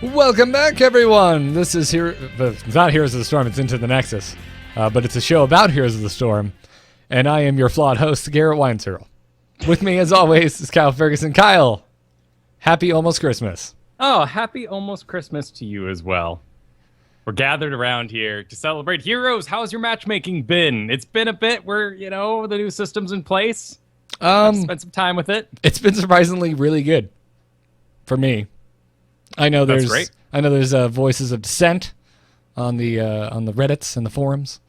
Welcome back, everyone. This is it's not Heroes of the Storm, it's Into the Nexus. But it's a show about Heroes of the Storm. And I am your flawed host, Garrett Weinzierl. With me, as always, is Kyle Ferguson. Kyle, happy almost Christmas. Oh, happy almost Christmas to you as well. We're gathered around here to celebrate Heroes. How's your matchmaking been? It's been a bit where, the new system's in place. I've spent some time with it. It's been surprisingly really good for me. I know there's voices of dissent on the Reddits and the forums.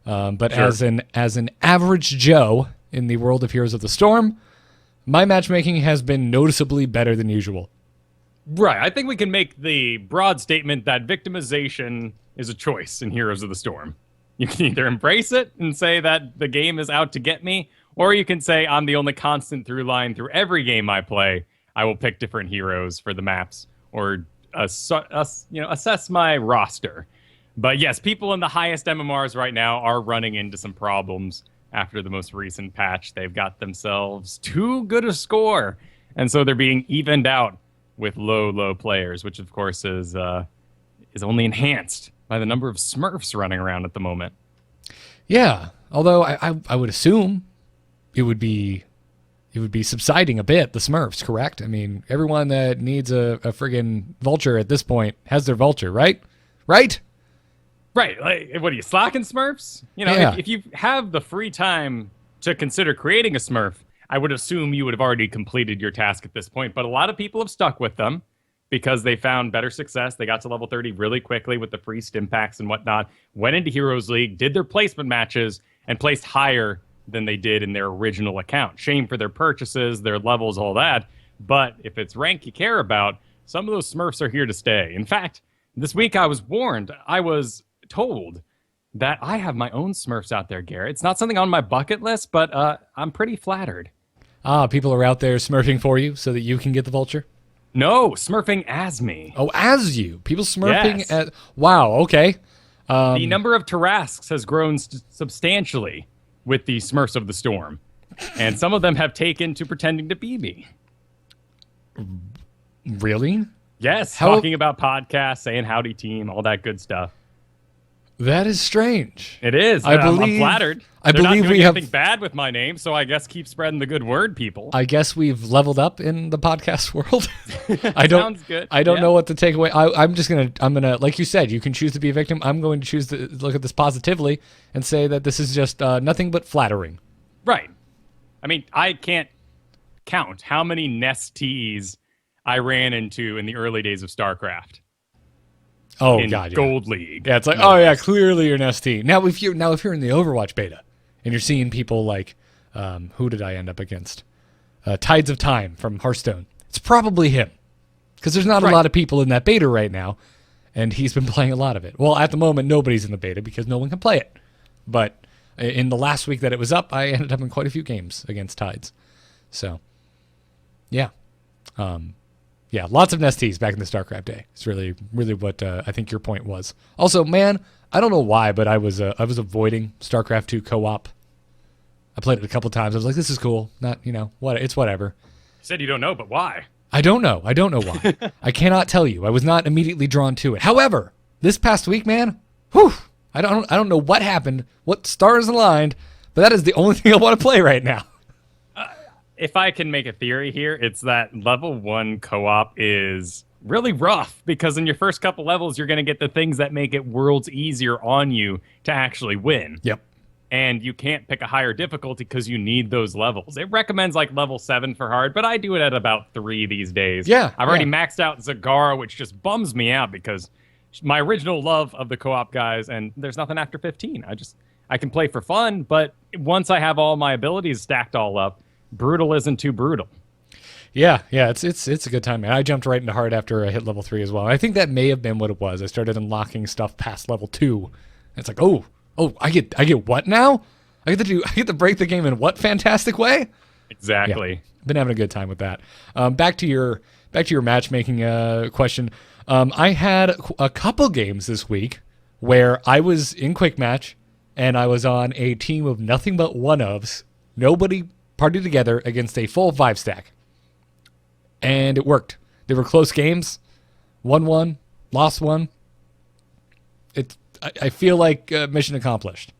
But sure. as an average Joe in the world of Heroes of the Storm, my matchmaking has been noticeably better than usual. Right. I think we can make the broad statement that victimization is a choice in Heroes of the Storm. You can either embrace it and say that the game is out to get me, or you can say I'm the only constant through line through every game I play. I will pick different heroes for the maps or assess my roster. But yes, people in the highest MMRs right now are running into some problems after the most recent patch. They've got themselves too good a score, and so they're being evened out with low players, which of course is only enhanced by the number of Smurfs running around at the moment. Yeah, although I would assume it would be subsiding a bit, the Smurfs, correct? I mean, everyone that needs a friggin' vulture at this point has their vulture, right? Right? Right. Like, what are you, slacking Smurfs? If you have the free time to consider creating a Smurf, I would assume you would have already completed your task at this point. But a lot of people have stuck with them because they found better success. They got to level 30 really quickly with the free stim packs and whatnot, went into Heroes League, did their placement matches, and placed higher than they did in their original account. Shame for their purchases, their levels, all that. But if it's rank you care about, some of those Smurfs are here to stay. In fact, this week I was warned. I was told that I have my own Smurfs out there, Garrett. It's not something on my bucket list, but I'm pretty flattered. People are out there smurfing for you so that you can get the vulture? No, smurfing as me. Oh, as you. People smurfing yes. as... Wow, okay. The number of Tarrasques has grown substantially with the Smurfs of the Storm. And some of them have taken to pretending to be me. Really? Yes, talking about podcasts, saying howdy team, all that good stuff. That is strange. It is. I'm flattered. They're not doing anything bad with my name, so I guess keep spreading the good word, people. I guess we've leveled up in the podcast world. Sounds good. I don't know what to take away. I'm gonna, like you said, you can choose to be a victim. I'm going to choose to look at this positively and say that this is just nothing but flattering. Right. I mean, I can't count how many Nestees I ran into in the early days of StarCraft. Oh God, yeah. Gold League. Yeah, it's like, oh yeah, clearly you're an ST. Now if you're in the Overwatch beta and you're seeing people like, who did I end up against? Tides of Time from Hearthstone. It's probably him, because there's not a lot of people in that beta right now, and he's been playing a lot of it. Well, at the moment, nobody's in the beta because no one can play it. But in the last week that it was up, I ended up in quite a few games against Tides. So, yeah. Yeah, lots of Nestees back in the StarCraft day. It's really, really what I think your point was. Also, man, I don't know why, but I was avoiding StarCraft 2 co-op. I played it a couple times. I was like, this is cool. Not, it's whatever. You said you don't know, but why? I don't know why. I cannot tell you. I was not immediately drawn to it. However, this past week, man, I don't know what happened, what stars aligned, but that is the only thing I want to play right now. If I can make a theory here, it's that level 1 co-op is really rough because in your first couple levels, you're going to get the things that make it worlds easier on you to actually win. Yep. And you can't pick a higher difficulty because you need those levels. It recommends like level 7 for hard, but I do it at about 3 these days. Yeah. I've already maxed out Zagara, which just bums me out because my original love of the co-op guys, and there's nothing after 15. I can play for fun, but once I have all my abilities stacked all up, brutal isn't too brutal. Yeah, it's a good time, man. I jumped right into hard after I hit level 3 as well. I think that may have been what it was. I started unlocking stuff past level 2. And it's like, oh, I get what now? I get to break the game in what fantastic way? Exactly. Yeah, been having a good time with that. Back to your matchmaking question. I had a couple games this week where I was in quick match and I was on a team of nothing but one-ofs. Nobody partied together against a full 5-stack. And it worked. They were close games. won one, lost one. I feel like mission accomplished.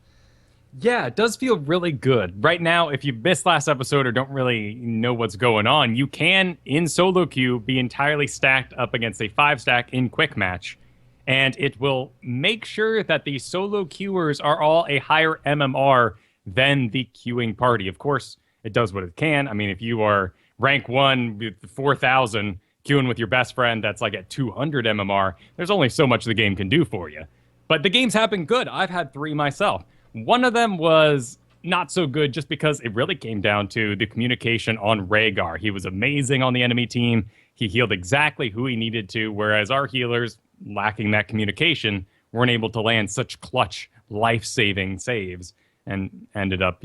Yeah, it does feel really good. Right now, if you missed last episode or don't really know what's going on, you can, in solo queue, be entirely stacked up against a 5-stack in quick match. And it will make sure that the solo queuers are all a higher MMR than the queuing party. Of course, it does what it can. I mean, if you are rank 1 with 4,000 queuing with your best friend that's like at 200 MMR, there's only so much the game can do for you. But the games have been good. I've had 3 myself. One of them was not so good just because it really came down to the communication on Rhaegar. He was amazing on the enemy team. He healed exactly who he needed to, whereas our healers, lacking that communication, weren't able to land such clutch, life-saving saves and ended up,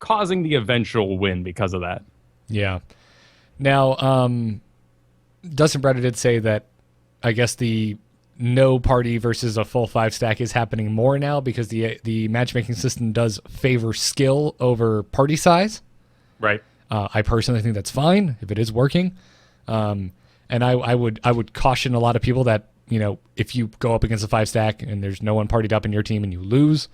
causing the eventual win because of that. Yeah. Now, Dustin Browder did say that I guess the no party versus a full 5-stack is happening more now because the matchmaking system does favor skill over party size. Right. I personally think that's fine if it is working. And I would caution a lot of people that, if you go up against a 5-stack and there's no one partied up in your team and you lose,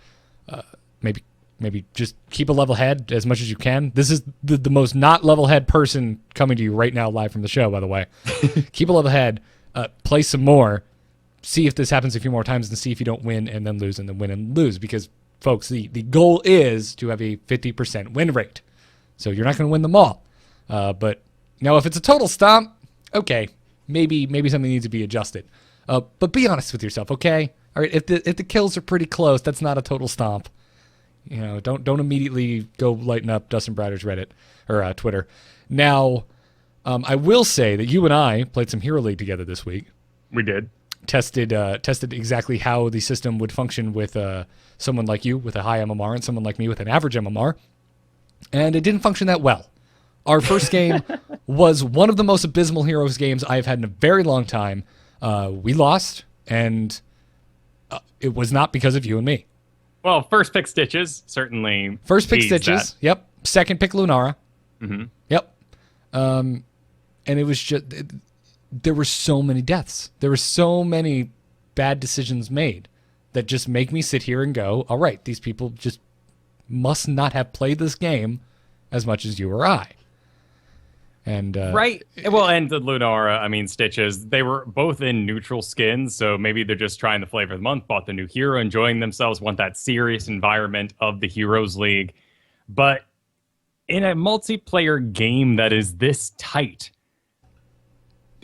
maybe just keep a level head as much as you can. This is the most not level head person coming to you right now live from the show, by the way. Keep a level head, play some more, see if this happens a few more times and see if you don't win and then lose and then win and lose. Because, folks, the goal is to have a 50% win rate. So you're not going to win them all. But now if it's a total stomp, okay, maybe something needs to be adjusted. But be honest with yourself, okay? All right, if the kills are pretty close, that's not a total stomp. Don't immediately go lighten up Dustin Browder's Reddit or Twitter. Now, I will say that you and I played some Hero League together this week. We did. Tested exactly how the system would function with someone like you with a high MMR and someone like me with an average MMR, and it didn't function that well. Our first game was one of the most abysmal Heroes games I've had in a very long time. We lost, and it was not because of you and me. Well, first pick Stitches, certainly. First pick Stitches, that. Yep. Second pick Lunara. Mm-hmm. Yep. And it was just... there were so many deaths. There were so many bad decisions made that just make me sit here and go, all right, these people just must not have played this game as much as you or I. And right. Well, and the Lunara, Stitches, they were both in neutral skins, so maybe they're just trying the flavor of the month, bought the new hero, enjoying themselves, want that serious environment of the Heroes League. But in a multiplayer game that is this tight,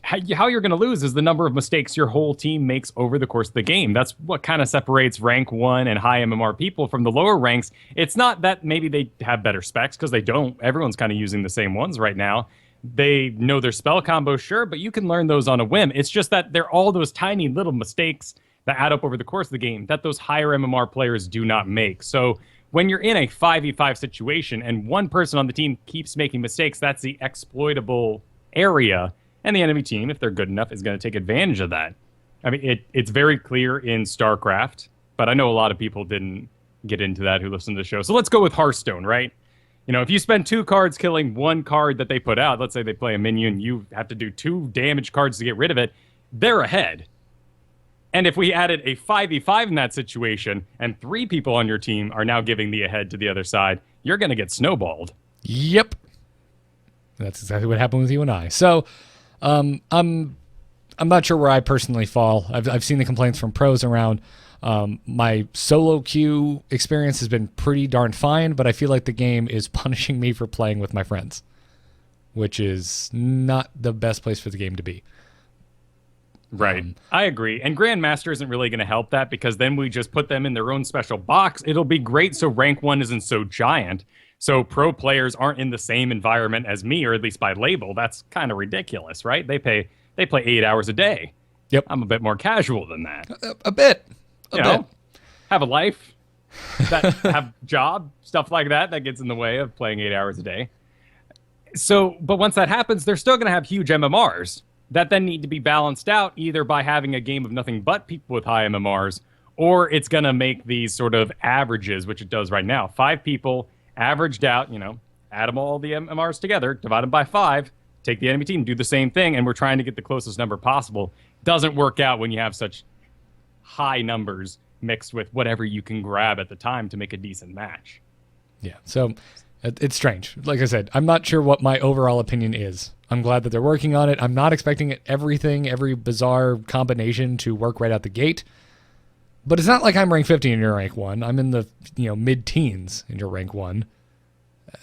how you're going to lose is the number of mistakes your whole team makes over the course of the game. That's what kind of separates rank 1 and high MMR people from the lower ranks. It's not that maybe they have better specs, because they don't. Everyone's kind of using the same ones right now. They know their spell combos, sure, but you can learn those on a whim. It's just that they're all those tiny little mistakes that add up over the course of the game that those higher MMR players do not make. So when you're in a 5v5 situation and one person on the team keeps making mistakes, that's the exploitable area. And the enemy team, if they're good enough, is going to take advantage of that. It's very clear in StarCraft, but I know a lot of people didn't get into that who listen to the show. So let's go with Hearthstone, right? If you spend 2 cards killing 1 card that they put out, let's say they play a minion, you have to do 2 damage cards to get rid of it, they're ahead. And if we added a 5v5 in that situation, and 3 people on your team are now giving the ahead to the other side, you're going to get snowballed. Yep. That's exactly what happened with you and I. So... I'm not sure where I personally fall. I've seen the complaints from pros around. My solo queue experience has been pretty darn fine, but I feel like the game is punishing me for playing with my friends, which is not the best place for the game to be. Right. I agree. And Grandmaster isn't really going to help that, because then we just put them in their own special box. It'll be great so rank 1 isn't so giant. So pro players aren't in the same environment as me, or at least by label. That's kind of ridiculous, right? They play 8 hours a day. Yep. I'm a bit more casual than that. A bit. Have a life, have job, stuff like that gets in the way of playing 8 hours a day. So, but once that happens, they're still going to have huge MMRs that then need to be balanced out either by having a game of nothing but people with high MMRs, or it's going to make these sort of averages, which it does right now. 5 people averaged out, add them all the MMRs together, divide them by 5, take the enemy team, do the same thing, and we're trying to get the closest number possible. Doesn't work out when you have such high numbers mixed with whatever you can grab at the time to make a decent match. Yeah, so it's strange. Like I said, I'm not sure what my overall opinion is. I'm glad that they're working on it. I'm not expecting every bizarre combination to work right out the gate. But it's not like I'm rank 50 and you're rank 1. I'm in the mid-teens and you're rank 1.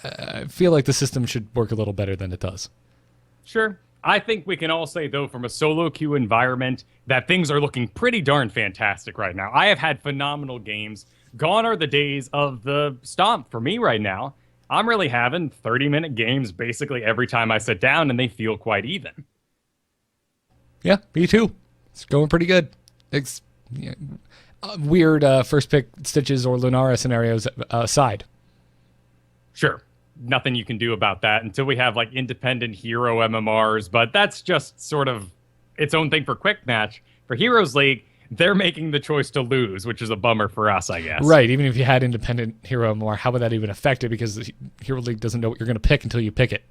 I feel like the system should work a little better than it does. Sure. I think we can all say, though, from a solo queue environment, that things are looking pretty darn fantastic right now. I have had phenomenal games. Gone are the days of the stomp for me right now. I'm really having 30-minute games basically every time I sit down, and they feel quite even. Yeah, me too. It's going pretty good. It's weird first pick Stitches or Lunara scenarios aside. Sure. Nothing you can do about that until we have like independent hero MMRs, but that's just sort of its own thing for Quick Match. For Heroes League, they're making the choice to lose, which is a bummer for us, I guess. Right. Even if you had independent hero MMR, how would that even affect it? Because the Hero League doesn't know what you're going to pick until you pick it.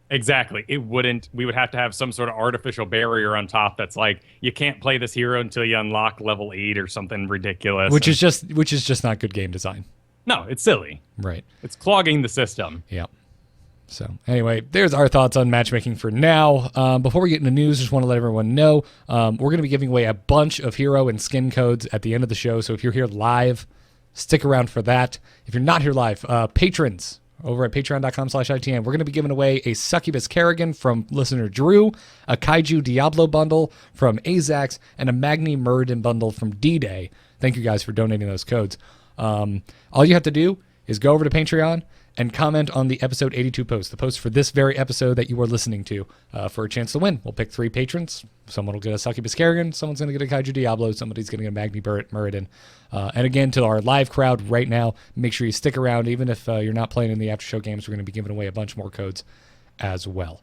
Exactly. It wouldn't. We would have to have some sort of artificial barrier on top that's like, you can't play this hero until you unlock level 8 or something ridiculous. Which is just not good game design. No, it's silly. Right. It's clogging the system. Yeah. So anyway, there's our thoughts on matchmaking for now. Before we get into news, just want to let everyone know we're going to be giving away a bunch of hero and skin codes at the end of the show. So if you're here live, stick around for that. If you're not here live, patrons over at patreon.com/ITM, we're going to be giving away a Succubus Kerrigan from listener Drew, a Kaiju Diablo bundle from Azax, and a Magni Muradin bundle from D-Day. Thank you guys for donating those codes. All you have to do is go over to Patreon and comment on the episode 82 post, the post for this very episode that you are listening to, for a chance to win. We'll pick 3 patrons. Someone will get a Succubus Kerrigan, someone's going to get a Kaiju Diablo, somebody's going to get a Magni Muradin. And again, to our live crowd right now, make sure you stick around. Even if you're not playing in the after show games, we're going to be giving away a bunch more codes as well.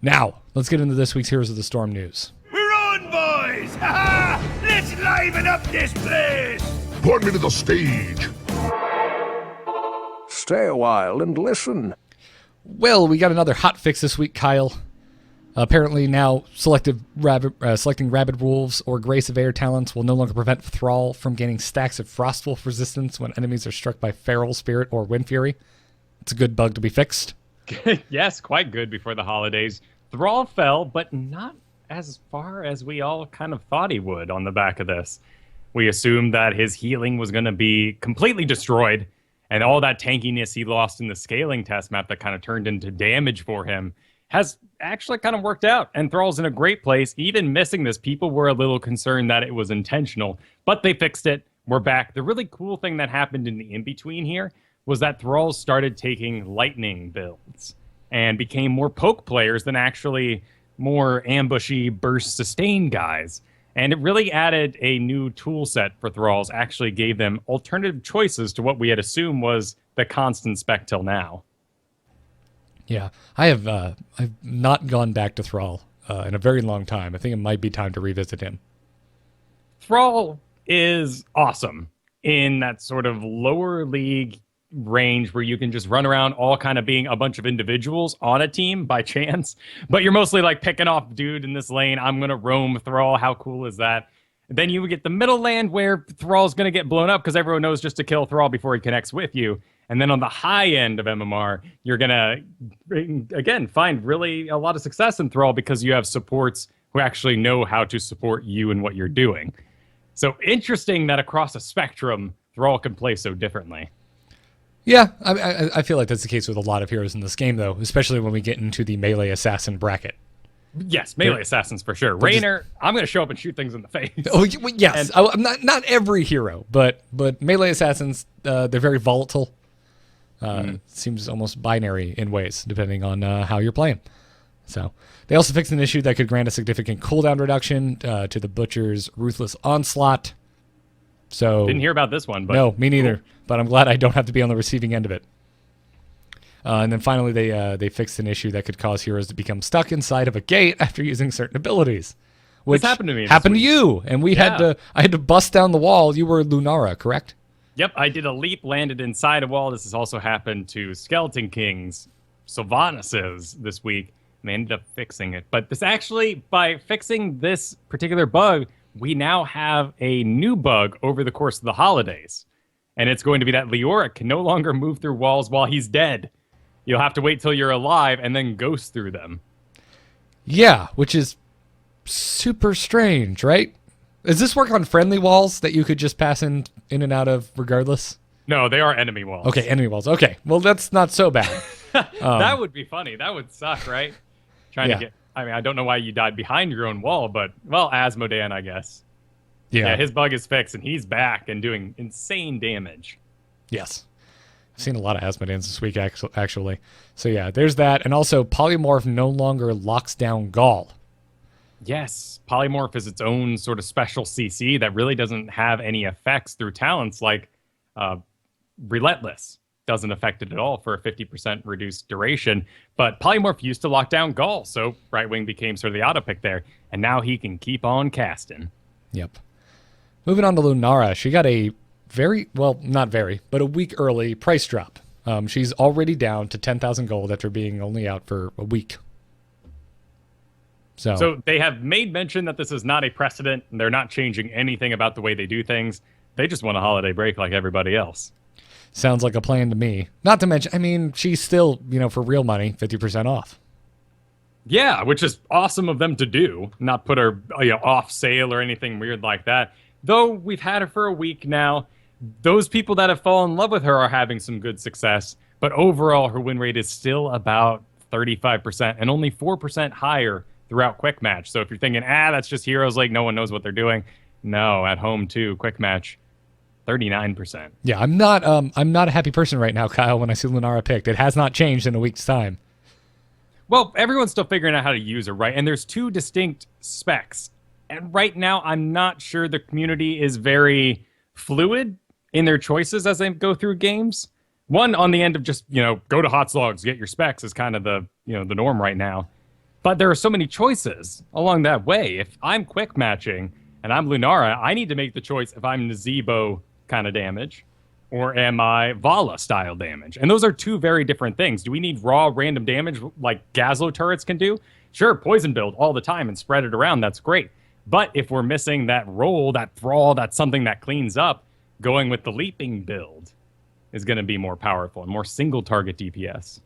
Now, let's get into this week's Heroes of the Storm news. We're on, boys! Ha-ha! Let's liven up this place! Put me to the stage. Stay a while and listen. Well, we got another hot fix this week, Kyle. Apparently now selecting Rabid Wolves or Grace of Air talents will no longer prevent Thrall from gaining stacks of Frostwolf resistance when enemies are struck by Feral Spirit or Wind Fury. It's a good bug to be fixed. Yes, quite good before the holidays. Thrall fell, but not as far as we all kind of thought he would on the back of this. We assumed that his healing was going to be completely destroyed, and all that tankiness he lost in the scaling test map that kind of turned into damage for him has actually kind of worked out. And Thrall's in a great place. Even missing this, people were a little concerned that it was intentional, but they fixed it. We're back. The really cool thing that happened in the in-between here was that Thrall started taking lightning builds and became more poke players than actually more ambushy burst sustain guys. And it really added a new tool set for Thralls, actually gave them alternative choices to what we had assumed was the constant spec till now. Yeah, I've not gone back to Thrall in a very long time. I think it might be time to revisit him. Thrall is awesome in that sort of lower league range where you can just run around all kind of being a bunch of individuals on a team by chance, but you're mostly like picking off dude in this lane. I'm going to roam Thrall. How cool is that? Then you get the middle land where Thrall's going to get blown up because everyone knows just to kill Thrall before he connects with you. And then on the high end of MMR, you're going to, again, find really a lot of success in Thrall because you have supports who actually know how to support you and what you're doing. So interesting that across a spectrum, Thrall can play so differently. Yeah, I feel like that's the case with a lot of heroes in this game, though, especially when we get into the melee assassin bracket. Yes, melee assassins for sure. Raynor, I'm going to show up and shoot things in the face. Oh, yes. I'm not every hero, but melee assassins, they're very volatile. Seems almost binary in ways, depending on how you're playing. So they also fixed an issue that could grant a significant cooldown reduction to the Butcher's Ruthless Onslaught. So didn't hear about this one, but no, me neither. Cool. But I'm glad I don't have to be on the receiving end of it. And then finally, they fixed an issue that could cause heroes to become stuck inside of a gate after using certain abilities. Which this happened to me. Happened to you, and I had to bust down the wall. You were Lunara, correct? Yep, I did a leap, landed inside a wall. This has also happened to Skeleton Kings, Sylvanas this week. and they ended up fixing it. But this actually, by fixing this particular bug, we now have a new bug over the course of the holidays. And it's going to be that Leoric can no longer move through walls while he's dead. You'll have to wait till you're alive and then ghost through them. Yeah, which is super strange, right? Does this work on friendly walls that you could just pass in and out of regardless? No, they are enemy walls. Okay, enemy walls. Okay, well, that's not so bad. That would be funny. That would suck, right? Trying Yeah. to get... I mean, I don't know why you died behind your own wall, but, well, Asmodan, I guess. Yeah, his bug is fixed, and he's back and doing insane damage. Yes. I've seen a lot of Asmodans this week, actually. So, yeah, there's that. And also, Polymorph no longer locks down Gaul. Yes, Polymorph is its own sort of special CC that really doesn't have any effects through talents like Relentless. Doesn't affect it at all for a 50% reduced duration. But Polymorph used to lock down Gaul, so Right Wing became sort of the auto pick there. And now he can keep on casting. Yep. Moving on to Lunara, she got a not very, but a week early price drop. She's already down to 10,000 gold after being only out for a week. So they have made mention that this is not a precedent, and they're not changing anything about the way they do things. They just want a holiday break like everybody else. Sounds like a plan to me. Not to mention, I mean, she's still, for real money, 50% off. Yeah, which is awesome of them to do. Not put her off sale or anything weird like that. Though we've had her for a week now, those people that have fallen in love with her are having some good success. But overall, her win rate is still about 35% and only 4% higher throughout Quick Match. So if you're thinking, that's just Heroes League, no one knows what they're doing. No, at home too, Quick Match, 39%. Yeah, I'm not a happy person right now, Kyle, when I see Lunara picked. It has not changed in a week's time. Well, everyone's still figuring out how to use her, right? And there's two distinct specs. And right now, I'm not sure the community is very fluid in their choices as they go through games. One on the end of just, go to Hot Slogs, get your specs is kind of the norm right now. But there are so many choices along that way. If I'm quick matching and I'm Lunara, I need to make the choice if I'm Nazebo kind of damage or am I Vala style damage? And those are two very different things. Do we need raw random damage like Gazlo turrets can do? Sure, poison build all the time and spread it around. That's great. But if we're missing that roll, that thrall, that's something that cleans up, going with the leaping build is going to be more powerful and more single target DPS.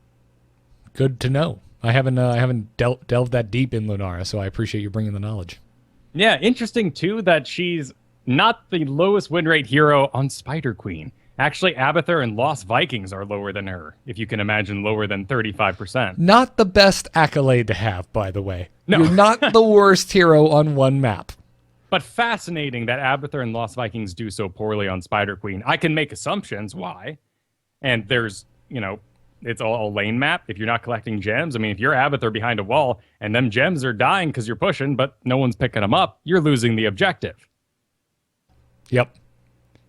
Good to know. I haven't delved that deep in Lunara, so I appreciate you bringing the knowledge. Yeah, interesting too that she's not the lowest win rate hero on Spider Queen. Actually, Abathur and Lost Vikings are lower than her, if you can imagine lower than 35%. Not the best accolade to have, by the way. No. You're not the worst hero on one map. But fascinating that Abathur and Lost Vikings do so poorly on Spider Queen. I can make assumptions why. And there's, it's all a lane map. If you're not collecting gems, I mean, if you're Abathur behind a wall and them gems are dying because you're pushing, but no one's picking them up, you're losing the objective. Yep.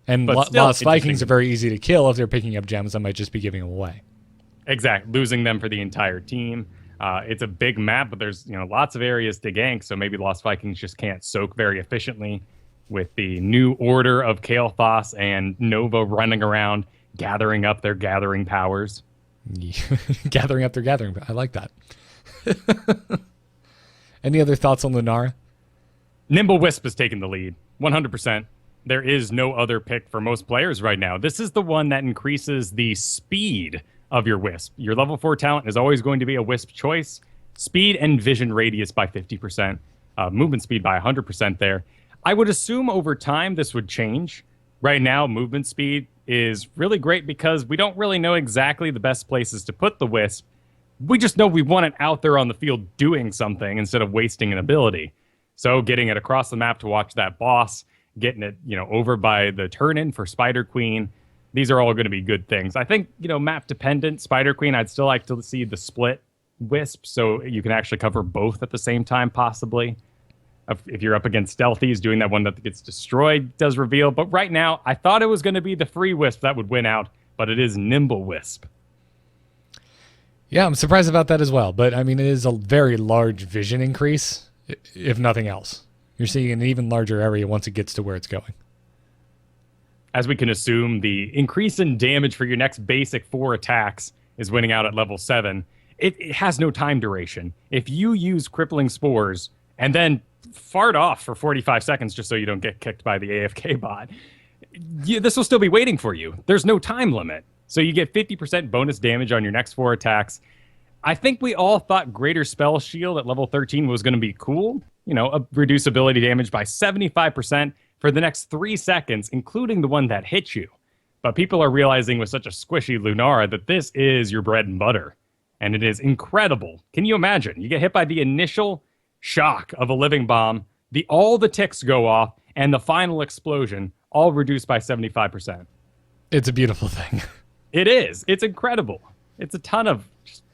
And still, Lost Vikings are very easy to kill. If they're picking up gems, I might just be giving them away. Exactly. Losing them for the entire team. It's a big map, but there's lots of areas to gank, so maybe Lost Vikings just can't soak very efficiently with the new order of Kael'thas and Nova running around, gathering up their gathering powers. Gathering up their gathering. I like that. Any other thoughts on Lunara? Nimble Wisp has taken the lead, 100%. There is no other pick for most players right now. This is the one that increases the speed of your Wisp. Your level 4 talent is always going to be a Wisp choice. Speed and vision radius by 50%. Movement speed by 100% there. I would assume over time this would change. Right now, movement speed is really great because we don't really know exactly the best places to put the Wisp. We just know we want it out there on the field doing something instead of wasting an ability. So getting it across the map to watch that boss, getting it, over by the turn-in for Spider Queen. These are all going to be good things. I think, map dependent, Spider Queen, I'd still like to see the split Wisp so you can actually cover both at the same time, possibly. If you're up against Stealthies, doing that one that gets destroyed does reveal. But right now, I thought it was going to be the free Wisp that would win out, but it is Nimble Wisp. Yeah, I'm surprised about that as well. But, I mean, it is a very large vision increase, if nothing else. You're seeing an even larger area once it gets to where it's going. As we can assume, the increase in damage for your next basic 4 attacks is winning out at level 7. it has no time duration. If you use crippling spores and then fart off for 45 seconds just so you don't get kicked by the AFK bot, this will still be waiting for you. There's no time limit. So you get 50% bonus damage on your next 4 attacks. I think we all thought Greater Spell Shield at level 13 was going to be cool. Reduce ability damage by 75% for the next 3 seconds, including the one that hits you. But people are realizing with such a squishy Lunara that this is your bread and butter. And it is incredible. Can you imagine? You get hit by the initial shock of a living bomb, all the ticks go off, and the final explosion, all reduced by 75%. It's a beautiful thing. It is. It's incredible. It's a ton of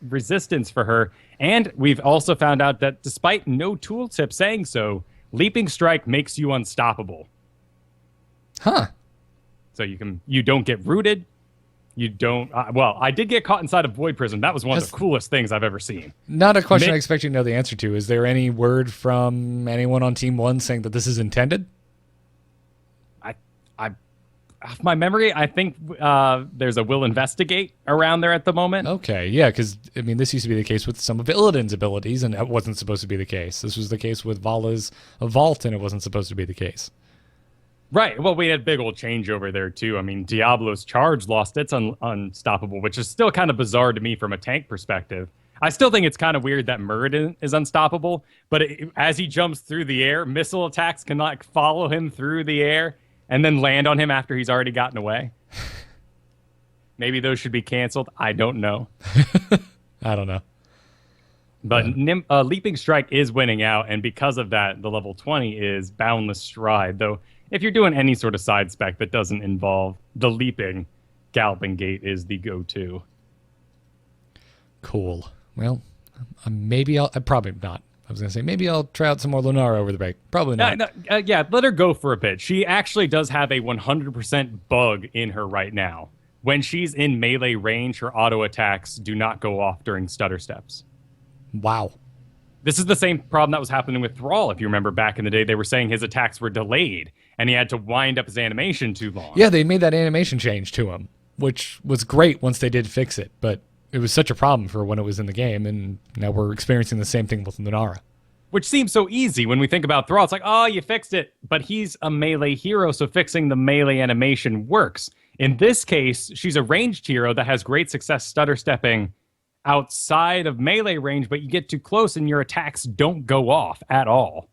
resistance for her. And we've also found out that despite no tooltip saying so, Leaping Strike makes you unstoppable. Huh. So you don't get rooted. You don't... I did get caught inside a void prism. That was one of the coolest things I've ever seen. Not a question I expect you to know the answer to. Is there any word from anyone on Team 1 saying that this is intended? Off my memory, I think there's a will investigate around there at the moment. Okay, yeah, because, this used to be the case with some of Illidan's abilities, and that wasn't supposed to be the case. This was the case with Vala's Vault, and it wasn't supposed to be the case. Right. Well, we had big old changeover there, too. Diablo's Charge lost its unstoppable, which is still kind of bizarre to me from a tank perspective. I still think it's kind of weird that Muradin is unstoppable, but as he jumps through the air, missile attacks can follow him through the air and then land on him after he's already gotten away. Maybe those should be canceled. I don't know. I don't know. But Leaping Strike is winning out, and because of that, the level 20 is Boundless Stride. Though, if you're doing any sort of side spec that doesn't involve the leaping, Galloping Gait is the go-to. Cool. Well, maybe I'll... probably not. I was going to say, maybe I'll try out some more Lunara over the break. Probably not. Yeah, let her go for a bit. She actually does have a 100% bug in her right now. When she's in melee range, her auto attacks do not go off during stutter steps. Wow. This is the same problem that was happening with Thrall. If you remember back in the day, they were saying his attacks were delayed, and he had to wind up his animation too long. Yeah, they made that animation change to him, which was great once they did fix it, but it was such a problem for when it was in the game, and now we're experiencing the same thing with Lunara. Which seems so easy when we think about Thrall. It's like, oh, you fixed it, but he's a melee hero, so fixing the melee animation works. In this case, she's a ranged hero that has great success stutter stepping outside of melee range, but you get too close and your attacks don't go off at all.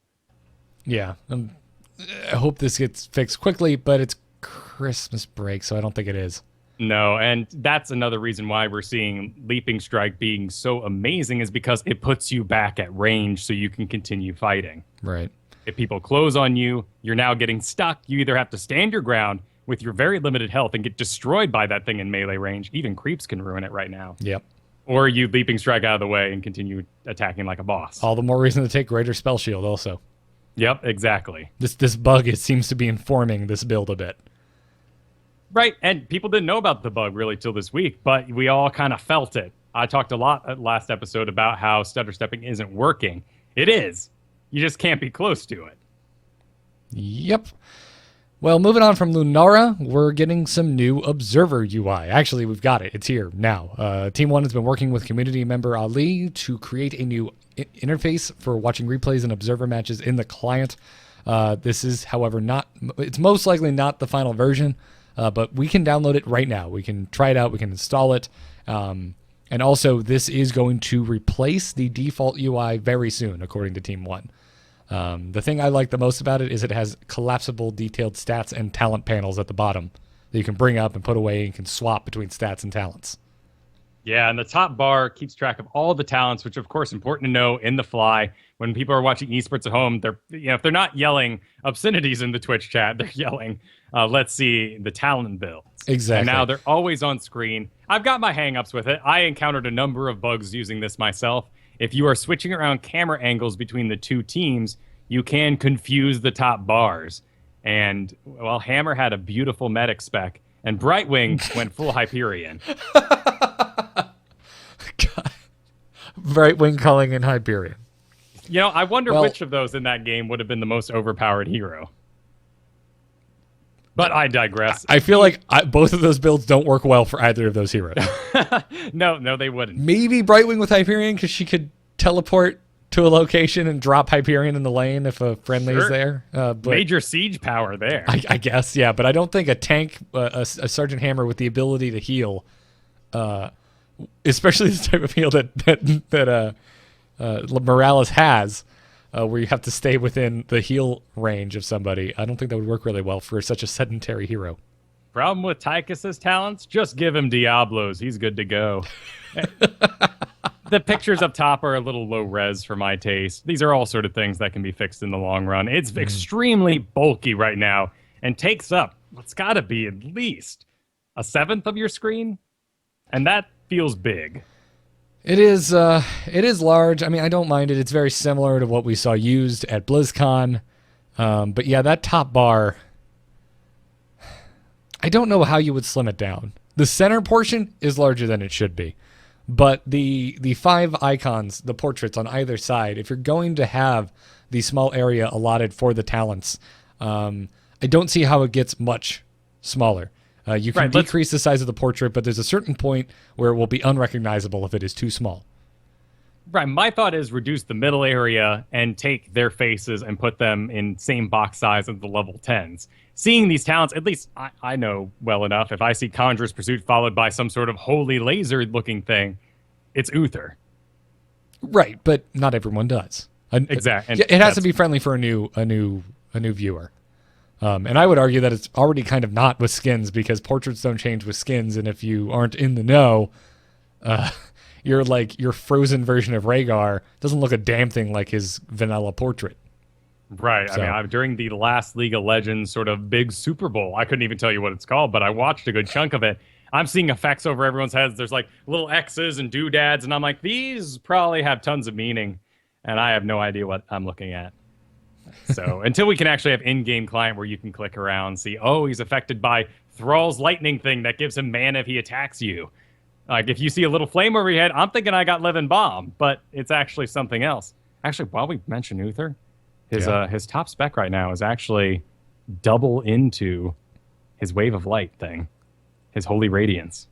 Yeah, I hope this gets fixed quickly, but it's Christmas break, so I don't think it is. No, and that's another reason why we're seeing Leaping Strike being so amazing is because it puts you back at range so you can continue fighting. Right. If people close on you, you're now getting stuck. You either have to stand your ground with your very limited health and get destroyed by that thing in melee range. Even creeps can ruin it right now. Yep. Or you Leaping Strike out of the way and continue attacking like a boss. All the more reason to take Greater Spell Shield also. Yep, exactly. This bug, it seems to be informing this build a bit. Right, and people didn't know about the bug really till this week, but we all kind of felt it. I talked a lot last episode about how stutter stepping isn't working. It is. You just can't be close to it. Yep. Well, moving on from Lunara, we're getting some new Observer UI. Actually, we've got it. It's here now. Team 1 has been working with community member Ali to create a new interface for watching replays and Observer matches in the client. This is, however, it's most likely not the final version. But we can download it right now. We can try it out. We can install it. And also, this is going to replace the default UI very soon, according to Team 1. The thing I like the most about it is it has collapsible detailed stats and talent panels at the bottom that you can bring up and put away and can swap between stats and talents. Yeah, and the top bar keeps track of all the talents, which, of course, important to know in the fly. When people are watching esports at home, if they're not yelling obscenities in the Twitch chat, they're yelling, let's see the talent builds. Exactly. And now they're always on screen. I've got my hangups with it. I encountered a number of bugs using this myself. If you are switching around camera angles between the two teams, you can confuse the top bars. And, well, Hammer had a beautiful medic spec, and Brightwing went full Hyperion. God. Brightwing calling in Hyperion. I wonder which of those in that game would have been the most overpowered hero. But I digress. I feel like both of those builds don't work well for either of those heroes. No, they wouldn't. Maybe Brightwing with Hyperion because she could teleport to a location and drop Hyperion in the lane if a friendly is there. But Major siege power there. I guess, yeah. But I don't think a tank, a Sergeant Hammer with the ability to heal, especially the type of heal that Morales has, where you have to stay within the heal range of somebody. I don't think that would work really well for such a sedentary hero. Problem with Tychus's talents? Just give him Diablos. He's good to go. The pictures up top are a little low res for my taste. These are all sort of things that can be fixed in the long run. It's extremely bulky right now and takes up what's got to be at least a seventh of your screen, and that feels big. It is large. I mean, I don't mind it. It's very similar to what we saw used at BlizzCon. But yeah, that top bar, I don't know how you would slim it down. The center portion is larger than it should be. But the 5 icons, the portraits on either side, if you're going to have the small area allotted for the talents, I don't see how it gets much smaller. You can decrease the size of the portrait, but there's a certain point where it will be unrecognizable if it is too small. Right. My thought is reduce the middle area and take their faces and put them in same box size as the level 10s. Seeing these talents, at least I know well enough, if I see Conjurer's Pursuit followed by some sort of holy laser-looking thing, it's Uther. Right, but not everyone does. Exactly. It has to be friendly for a new viewer. And I would argue that it's already kind of not with skins because portraits don't change with skins, and if you aren't in the know, your frozen version of Rhaegar doesn't look a damn thing like his vanilla portrait. Right. So. I mean, during the last League of Legends sort of big Super Bowl, I couldn't even tell you what it's called, but I watched a good chunk of it. I'm seeing effects over everyone's heads. There's like little X's and doodads, and I'm like, these probably have tons of meaning, and I have no idea what I'm looking at. So until we can actually have in-game client where you can click around, see, oh, he's affected by Thrall's lightning thing that gives him mana if he attacks you. Like if you see a little flame over your head, I'm thinking I got Living Bomb, but it's actually something else. Actually, while we mention Uther, his top spec right now is actually double into his Wave of Light thing, his Holy Radiance.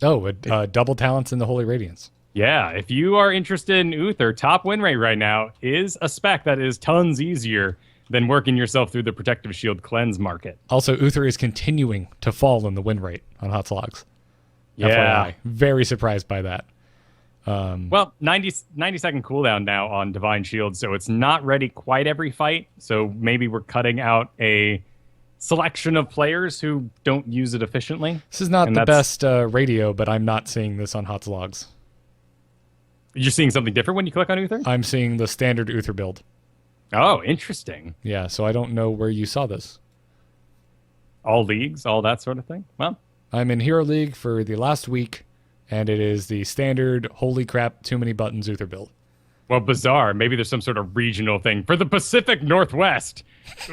Oh, double talents in the Holy Radiance. Yeah, if you are interested in Uther, top win rate right now is a spec that is tons easier than working yourself through the Protective Shield cleanse market. Also, Uther is continuing to fall in the win rate on Hot Slogs. Yeah. FYI. Very surprised by that. Well, 90-second cooldown now on Divine Shield, so it's not ready quite every fight. So maybe we're cutting out a selection of players who don't use it efficiently. This is not the best radio, but I'm not seeing this on Hot Slogs. You're seeing something different when you click on Uther? I'm seeing the standard Uther build. Oh, interesting. Yeah, so I don't know where you saw this. All leagues, all that sort of thing? Well, I'm in Hero League for the last week, and it is the standard, holy crap, too many buttons Uther build. Well, bizarre. Maybe there's some sort of regional thing. For the Pacific Northwest,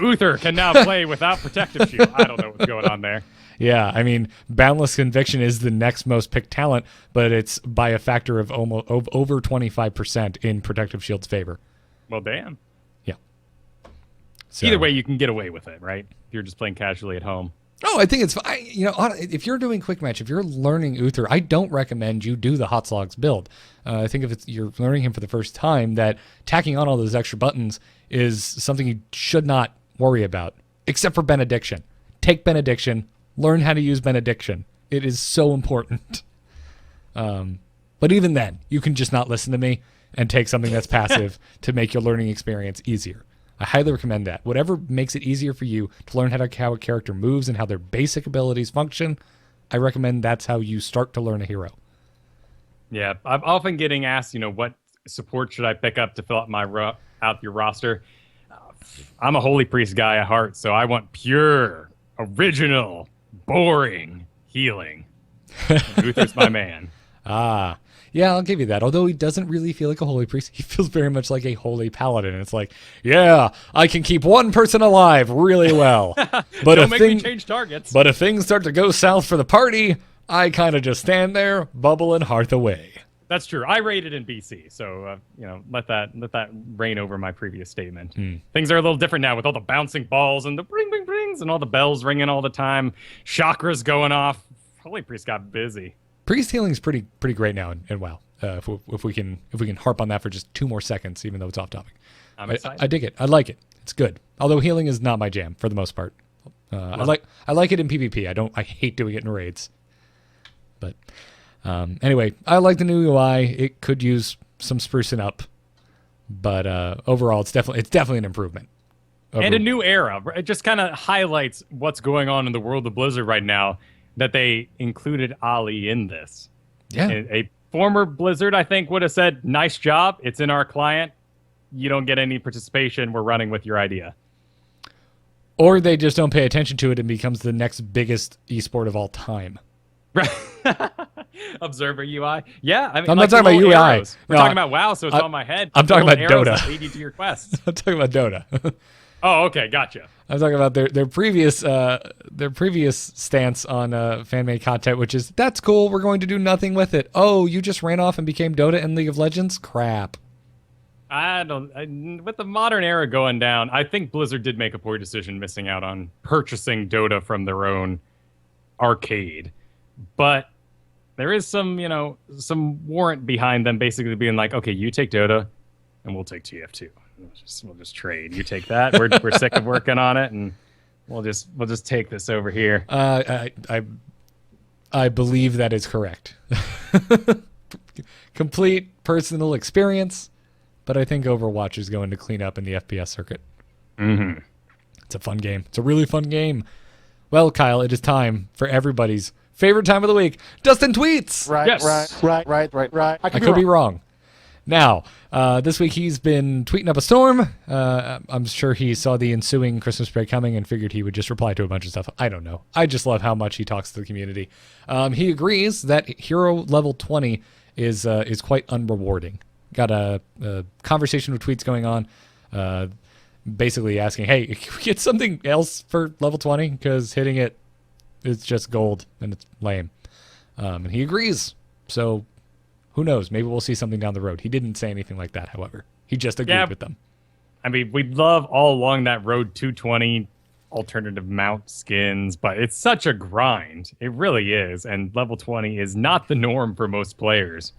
Uther can now play without Protective Shield. I don't know what's going on there. Yeah, I mean, Boundless Conviction is the next most picked talent, but it's by a factor of almost over 25% in Protective Shield's favor. Well, damn. Yeah. So, either way, you can get away with it, right? If you're just playing casually at home. Oh, I think it's fine. If you're doing quick match, if you're learning Uther, I don't recommend you do the Hot Slogs build. I think if you're learning him for the first time, that tacking on all those extra buttons is something you should not worry about, except for Benediction. Take Benediction. Learn how to use Benediction. It is so important. But even then, you can just not listen to me and take something that's passive to make your learning experience easier. I highly recommend that. Whatever makes it easier for you to learn how a character moves and how their basic abilities function, I recommend that's how you start to learn a hero. Yeah, I'm often getting asked, what support should I pick up to fill out your roster? I'm a Holy Priest guy at heart, so I want pure, original, boring healing. Uther's my man. Yeah, I'll give you that. Although he doesn't really feel like a holy priest, he feels very much like a holy paladin. It's like, yeah, I can keep one person alive really well. But don't make me change targets. But if things start to go south for the party, I kind of just stand there, bubble and hearth away. That's true. I rated in BC, so let that reign over my previous statement. Things are a little different now with all the bouncing balls and the bring, things, and all the bells ringing all the time, chakras going off. Holy Priest got busy. Priest healing is pretty great now in WoW. If we can harp on that for just 2 more seconds, even though it's off topic. I'm excited. I dig it. I like it. It's good. Although healing is not my jam for the most part. I like it in PvP. I hate doing it in raids. But anyway, I like the new UI. It could use some sprucing up, but overall, it's definitely an improvement. And a new era. It just kind of highlights what's going on in the world of Blizzard right now, that they included Ali in this. Yeah. A former Blizzard, I think, would have said, nice job. It's in our client. You don't get any participation. We're running with your idea. Or they just don't pay attention to it and becomes the next biggest esport of all time. Right. Observer UI. Yeah. I mean, I'm not talking about UI. Arrows. We're talking about WoW, so it's on my head. I'm talking about arrows Dota. That lead you to your quests. I'm talking about Dota. Oh, okay. Gotcha. I'm talking about their previous stance on fan-made content, which is, that's cool, we're going to do nothing with it. Oh, you just ran off and became Dota in League of Legends? Crap. With the modern era going down, I think Blizzard did make a poor decision missing out on purchasing Dota from their own arcade. But there is some warrant behind them basically being like, okay, you take Dota and we'll take TF2. We'll just trade. You take that. We're sick of working on it, and we'll just take this over here. I believe that is correct. Complete personal experience, but I think Overwatch is going to clean up in the FPS circuit. Mm-hmm. It's a fun game. It's a really fun game. Well, Kyle, it is time for everybody's favorite time of the week. Dustin tweets. Right, yes. right. I could be wrong. Now, this week he's been tweeting up a storm. I'm sure he saw the ensuing Christmas break coming and figured he would just reply to a bunch of stuff. I don't know. I just love how much he talks to the community. He agrees that hero level 20 is quite unrewarding. Got a conversation with tweets going on, basically asking, hey, can we get something else for level 20? Because hitting it is just gold and it's lame. And he agrees. So who knows? Maybe we'll see something down the road. He didn't say anything like that, however. He just agreed with them. I mean, we love all along that road 220 alternative mount skins, but it's such a grind. It really is. And level 20 is not the norm for most players.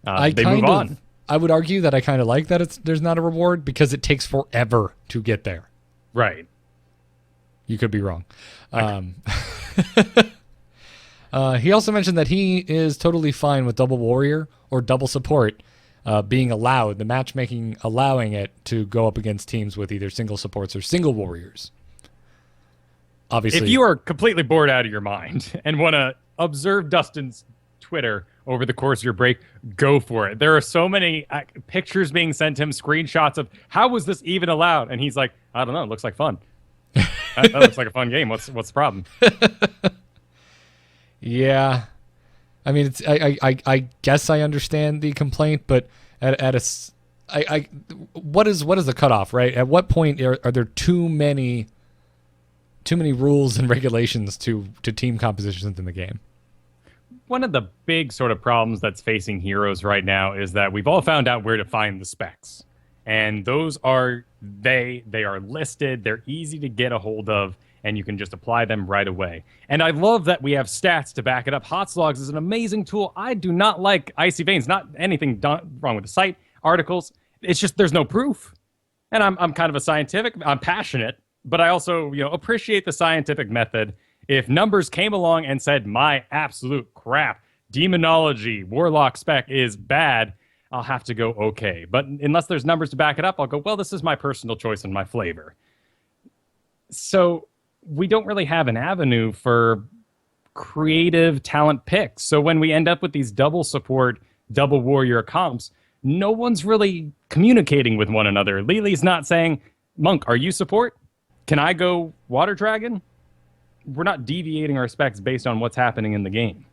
They move on. I would argue that I kind of like that there's not a reward because it takes forever to get there. Right. You could be wrong. He also mentioned that he is totally fine with double warrior or double support being allowed, the matchmaking allowing it to go up against teams with either single supports or single warriors. Obviously, if you are completely bored out of your mind and want to observe Dustin's Twitter over the course of your break, go for it. There are so many pictures being sent him, screenshots of how was this even allowed? And he's like, I don't know. It looks like fun. that looks like a fun game. What's the problem? Yeah, I mean, I guess I understand the complaint, but what is the cutoff, right? At what point are there too many rules and regulations to team compositions in the game? One of the big sort of problems that's facing heroes right now is that we've all found out where to find the specs, and those are they are listed. They're easy to get a hold of, and you can just apply them right away. And I love that we have stats to back it up. HOTS is an amazing tool. I do not like Icy Veins. Not anything wrong with the site, articles. It's just there's no proof. And I'm kind of a scientific. I'm passionate, but I also appreciate the scientific method. If numbers came along and said my absolute crap, demonology, warlock spec is bad, I'll have to go okay. But unless there's numbers to back it up, I'll go, well, this is my personal choice and my flavor. So we don't really have an avenue for creative talent picks. So when we end up with these double support, double warrior comps, no one's really communicating with one another. Lily's not saying, Monk, are you support? Can I go water dragon? We're not deviating our specs based on what's happening in the game.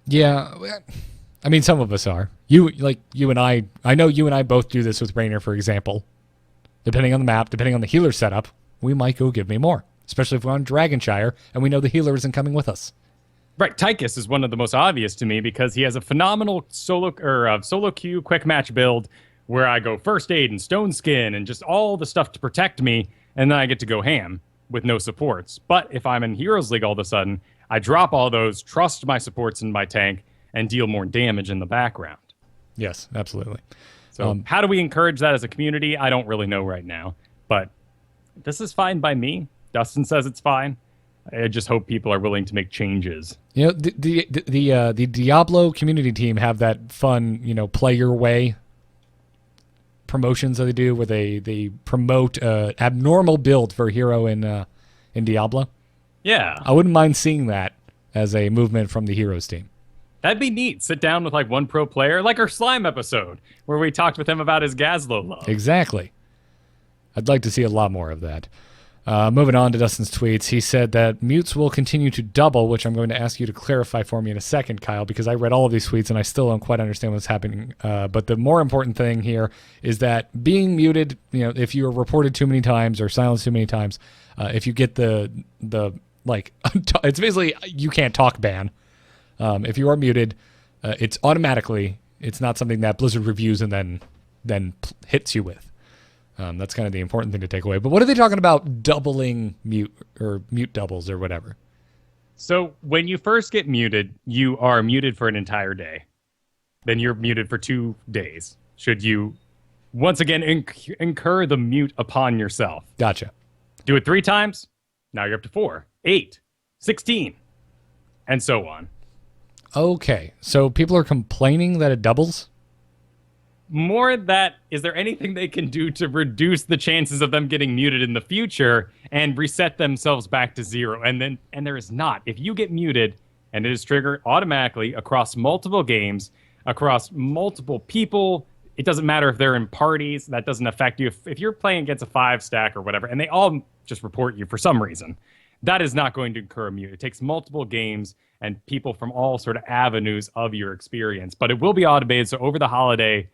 Yeah, I mean, some of us are. You and I know you and I both do this with Raynor, for example. Depending on the map, depending on the healer setup, we might go give me more, especially if we're on Dragonshire and we know the healer isn't coming with us. Right, Tychus is one of the most obvious to me because he has a phenomenal solo queue quick match build where I go first aid and stone skin and just all the stuff to protect me. and then I get to go ham with no supports. But if I'm in Heroes League all of a sudden, I drop all those, trust my supports in my tank, and deal more damage in the background. Yes, absolutely. So how do we encourage that as a community? I don't really know right now, but this is fine by me. Dustin says it's fine. I just hope people are willing to make changes. You know, the Diablo community team have that fun, play your way promotions that they do, where they promote abnormal build for a hero in Diablo. Yeah, I wouldn't mind seeing that as a movement from the Heroes team. That'd be neat. Sit down with one pro player, like our Slime episode, where we talked with him about his Gazlo love. Exactly. I'd like to see a lot more of that. Moving on to Dustin's tweets, he said that mutes will continue to double, which I'm going to ask you to clarify for me in a second, Kyle, because I read all of these tweets and I still don't quite understand what's happening. But the more important thing here is that being muted, if you are reported too many times or silenced too many times, if you get the it's basically you can't talk ban. If you are muted, it's automatically, it's not something that Blizzard reviews and then hits you with. That's kind of the important thing to take away. But what are they talking about doubling mute doubles or whatever? So when you first get muted, you are muted for an entire day. Then you're muted for 2 days. Should you, once again, incur the mute upon yourself. Gotcha. Do it 3 times. Now you're up to 4, 8, 16, and so on. Okay. So people are complaining that it doubles? More that, is there anything they can do to reduce the chances of them getting muted in the future and reset themselves back to 0? And there is not. If you get muted, and it is triggered automatically across multiple games, across multiple people, it doesn't matter if they're in parties, that doesn't affect you. If you're playing against a 5-stack or whatever, and they all just report you for some reason, that is not going to incur a mute. It takes multiple games and people from all sort of avenues of your experience, but it will be automated, so over the holiday,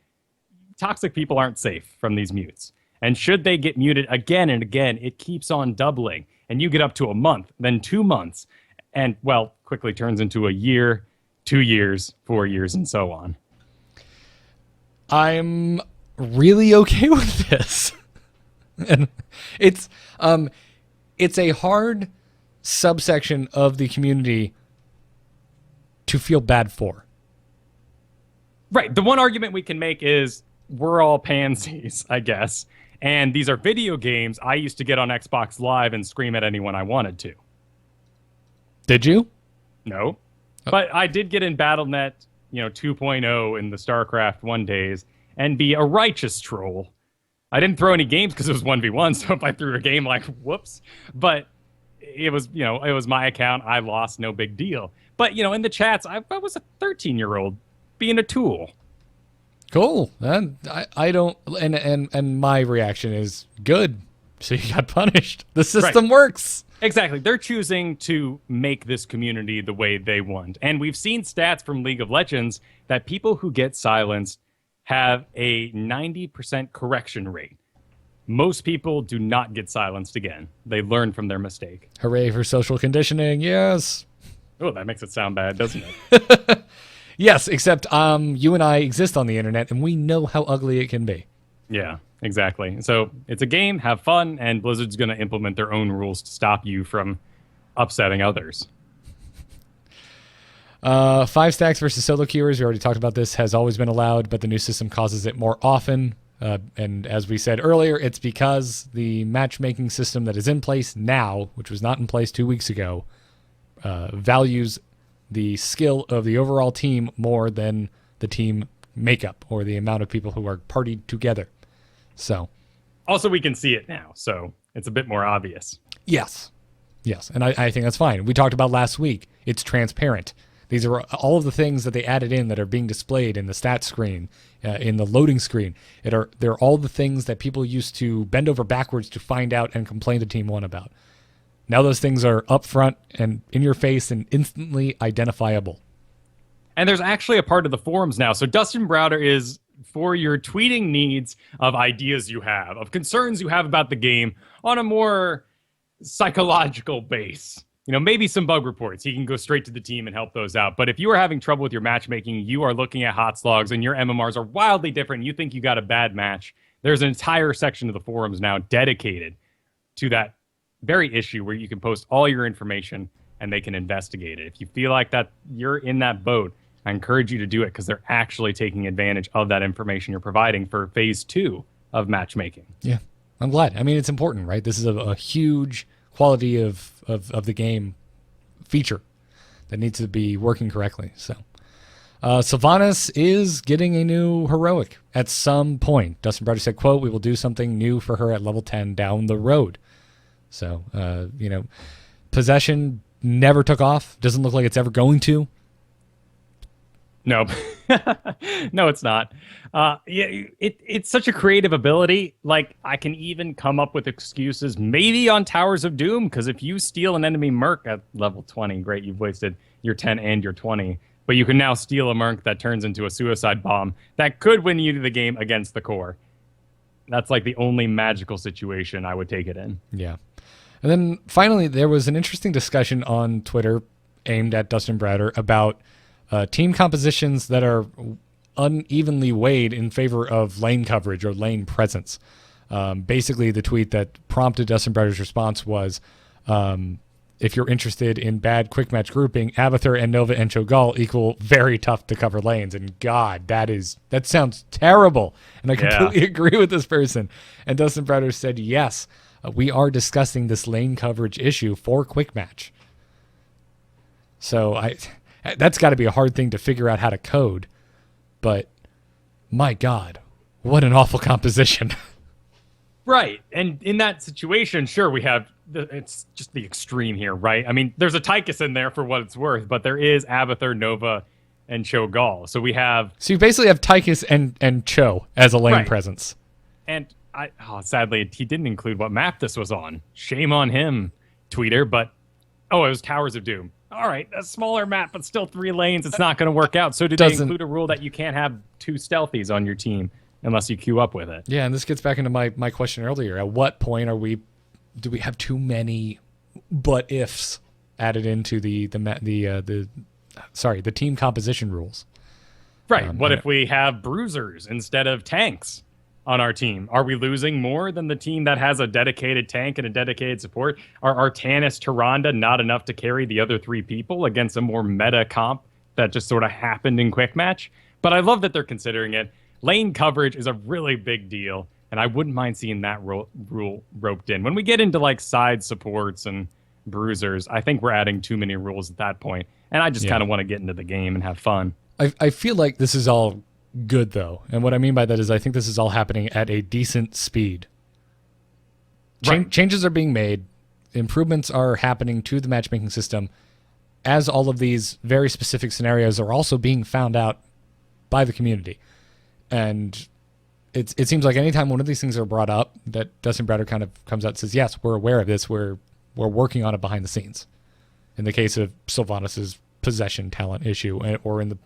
toxic people aren't safe from these mutes. And should they get muted again and again, it keeps on doubling. And you get up to a month, then 2 months, and, quickly turns into a year, 2 years, 4 years, and so on. I'm really okay with this. And it's a hard subsection of the community to feel bad for. Right. The one argument we can make is we're all pansies, I guess. And these are video games. I used to get on Xbox Live and scream at anyone I wanted to. Did you? No. Oh. But I did get in BattleNet, 2.0 in the StarCraft 1 days and be a righteous troll. I didn't throw any games because it was 1v1, so if I threw a game, whoops. But it was, it was my account. I lost, no big deal. But, in the chats, I was a 13-year-old being a tool. Cool. I don't, and my reaction is good. So you got punished. The system works. Exactly. They're choosing to make this community the way they want. And we've seen stats from League of Legends that people who get silenced have a 90% correction rate. Most people do not get silenced again. They learn from their mistake. Hooray for social conditioning. Yes. Oh, that makes it sound bad, doesn't it? Yes, except you and I exist on the internet, and we know how ugly it can be. Yeah, exactly. So it's a game, have fun, and Blizzard's going to implement their own rules to stop you from upsetting others. 5 stacks versus solo queuers, we already talked about this, has always been allowed, but the new system causes it more often. And as we said earlier, it's because the matchmaking system that is in place now, which was not in place 2 weeks ago, values the skill of the overall team more than the team makeup or the amount of people who are partied together. So, also we can see it now, so it's a bit more obvious. Yes, and I think that's fine. We talked about last week. It's transparent. These are all of the things that they added in that are being displayed in the stat screen, in the loading screen. They're all the things that people used to bend over backwards to find out and complain to Team 1 about. Now those things are up front and in your face and instantly identifiable. And there's actually a part of the forums now. So Dustin Browder is for your tweeting needs of ideas you have, of concerns you have about the game on a more psychological base. Maybe some bug reports. He can go straight to the team and help those out. But if you are having trouble with your matchmaking, you are looking at HOTS logs and your MMRs are wildly different, you think you got a bad match, there's an entire section of the forums now dedicated to that very issue where you can post all your information and they can investigate it. If you feel like that you're in that boat, I encourage you to do it because they're actually taking advantage of that information you're providing for phase 2 of matchmaking. Yeah, I'm glad. I mean, it's important, right? This is a huge quality of the game feature that needs to be working correctly. So Sylvanas is getting a new heroic at some point. Dustin Browder said, quote, "We will do something new for her at level 10 down the road." So, possession never took off. Doesn't look like it's ever going to. No, no, it's not. It's such a creative ability. Like, I can even come up with excuses, maybe on Towers of Doom, because if you steal an enemy merc at level 20, great, you've wasted your 10 and your 20. But you can now steal a merc that turns into a suicide bomb that could win you the game against the core. That's like the only magical situation I would take it in. Yeah. And then finally, there was an interesting discussion on Twitter aimed at Dustin Browder about team compositions that are unevenly weighed in favor of lane coverage or lane presence. Basically, the tweet that prompted Dustin Browder's response was, if you're interested in bad quick match grouping, Abathur and Nova and Cho'Gall equal very tough to cover lanes. And God, that sounds terrible. And I completely agree with this person. And Dustin Browder said, yes, we are discussing this lane coverage issue for quick match. So that's got to be a hard thing to figure out how to code. But my God, what an awful composition. Right. And in that situation, sure, we have it's just the extreme here, right? I mean, there's a Tychus in there for what it's worth, but there is Abathur, Nova, and Cho'Gall. So you basically have Tychus and Cho as a lane presence. And sadly, he didn't include what map this was on. Shame on him, tweeter. But it was Towers of Doom. All right, a smaller map, but still 3 lanes. It's not going to work out. So did they include a rule that you can't have 2 stealthies on your team unless you queue up with it? Yeah, and this gets back into my question earlier. At what point do we have too many but ifs added into the team composition rules? Right. What if we have bruisers instead of tanks on our team? Are we losing more than the team that has a dedicated tank and a dedicated support? Are Artanis, Tyrande not enough to carry the other 3 people against a more meta comp that just sort of happened in quick match? But I love that they're considering it. Lane coverage is a really big deal, and I wouldn't mind seeing that rule roped in. When we get into like side supports and bruisers, I think we're adding too many rules at that point, and I just kind of want to get into the game and have fun. I feel like this is all good, though. And what I mean by that is I think this is all happening at a decent speed. Changes are being made. Improvements are happening to the matchmaking system as all of these very specific scenarios are also being found out by the community. And it seems like anytime one of these things are brought up, that Dustin Browder kind of comes out and says, yes, we're aware of this. We're working on it behind the scenes. In the case of Sylvanas' possession talent issue, or in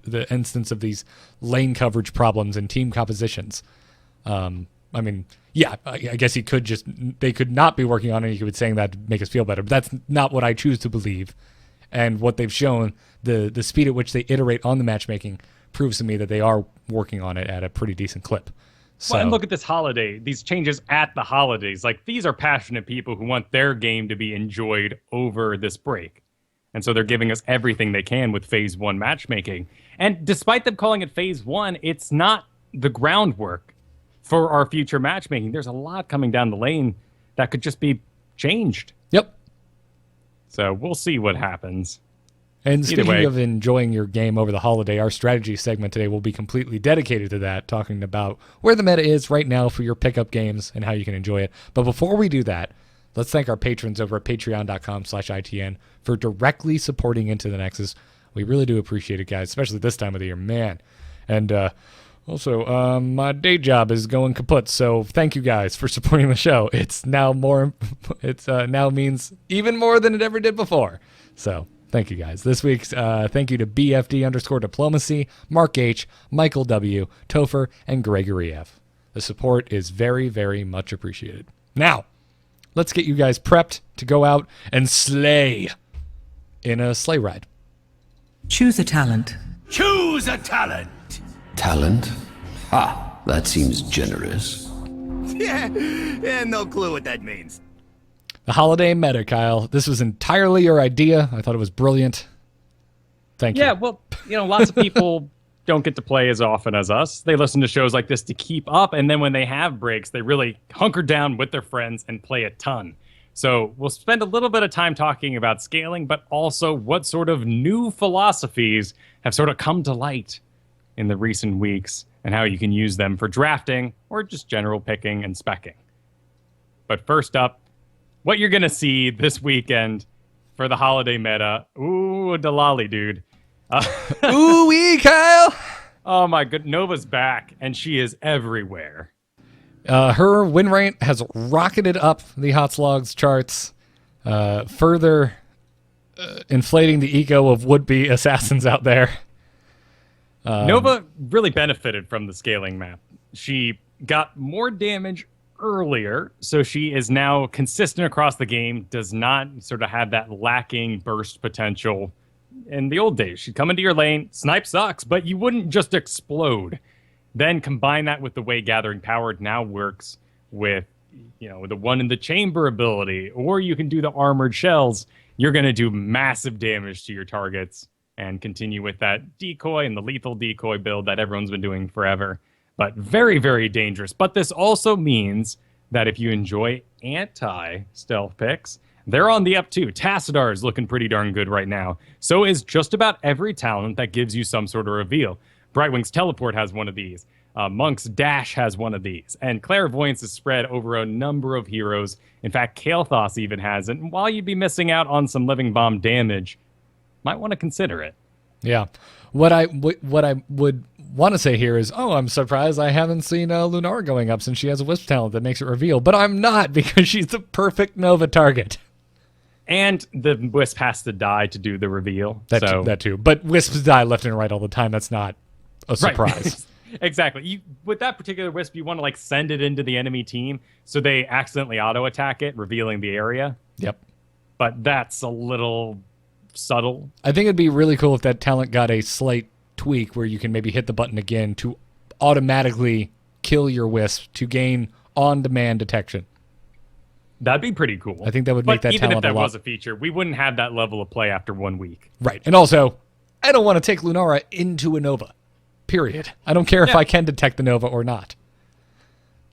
the instance of these lane coverage problems and team compositions. I guess they could not be working on it. You could be saying that to make us feel better, but that's not what I choose to believe. And what they've shown, the speed at which they iterate on the matchmaking proves to me that they are working on it at a pretty decent clip. So, and look at this holiday, these changes at the holidays. Like, these are passionate people who want their game to be enjoyed over this break. And so they're giving us everything they can with Phase 1 matchmaking. And despite them calling it Phase 1, it's not the groundwork for our future matchmaking. There's a lot coming down the lane that could just be changed. Yep. So we'll see what happens. And speaking of enjoying your game over the holiday, our strategy segment today will be completely dedicated to that, talking about where the meta is right now for your pickup games and how you can enjoy it. But before we do that, let's thank our patrons over at patreon.com/ITN for directly supporting Into the Nexus. We really do appreciate it, guys, especially this time of the year, man. And also, my day job is going kaput, so thank you guys for supporting the show. It's now now means even more than it ever did before. So thank you, guys. This week's thank you to BFD_diplomacy, Mark H., Michael W., Topher, and Gregory F. The support is very, very much appreciated. Now, let's get you guys prepped to go out and slay in a sleigh ride. Choose a talent. Choose a talent. Talent? Ha! That seems generous. Yeah, no clue what that means. The holiday meta, Kyle. This was entirely your idea. I thought it was brilliant. Thank you. Yeah, well, lots of people don't get to play as often as us. They listen to shows like this to keep up, and then when they have breaks, they really hunker down with their friends and play a ton. So we'll spend a little bit of time talking about scaling, but also what sort of new philosophies have sort of come to light in the recent weeks and how you can use them for drafting or just general picking and specking. But first up, what you're going to see this weekend for the holiday meta. Ooh, Delali, dude. Ooh-wee, Kyle! Oh my good, Nova's back, and she is everywhere. Her win rate has rocketed up the Hot Slogs charts, further inflating the ego of would-be assassins out there. Nova really benefited from the scaling map. She got more damage earlier, so she is now consistent across the game, does not sort of have that lacking burst potential. In the old days, she'd come into your lane, snipe sucks, but you wouldn't just explode. Then combine that with the way Gathering Power now works with, the one in the chamber ability, or you can do the armored shells. You're going to do massive damage to your targets and continue with that decoy and the lethal decoy build that everyone's been doing forever. But very, very dangerous. But this also means that if you enjoy anti-stealth picks, they're on the up too. Tassadar is looking pretty darn good right now. So is just about every talent that gives you some sort of reveal. Brightwing's Teleport has one of these. Monk's Dash has one of these. And Clairvoyance is spread over a number of heroes. In fact, Kael'thas even has it. And while you'd be missing out on some Living Bomb damage, might want to consider it. Yeah. What I would want to say here is, I'm surprised I haven't seen Lunara going up since she has a Wisp talent that makes it reveal. But I'm not, because she's the perfect Nova target. And the Wisp has to die to do the reveal. That too. But Wisps die left and right all the time. That's not a surprise. Right. Exactly. With that particular Wisp, you want to send it into the enemy team so they accidentally auto-attack it, revealing the area. Yep. But that's a little subtle. I think it'd be really cool if that talent got a slight tweak where you can maybe hit the button again to automatically kill your Wisp to gain on-demand detection. That'd be pretty cool. I think that would make that talent even if that a lot. was a feature, we wouldn't have that level of play after 1 week. Right. And also, I don't want to take Lunara into a Nova. Period. I don't care if I can detect the Nova or not.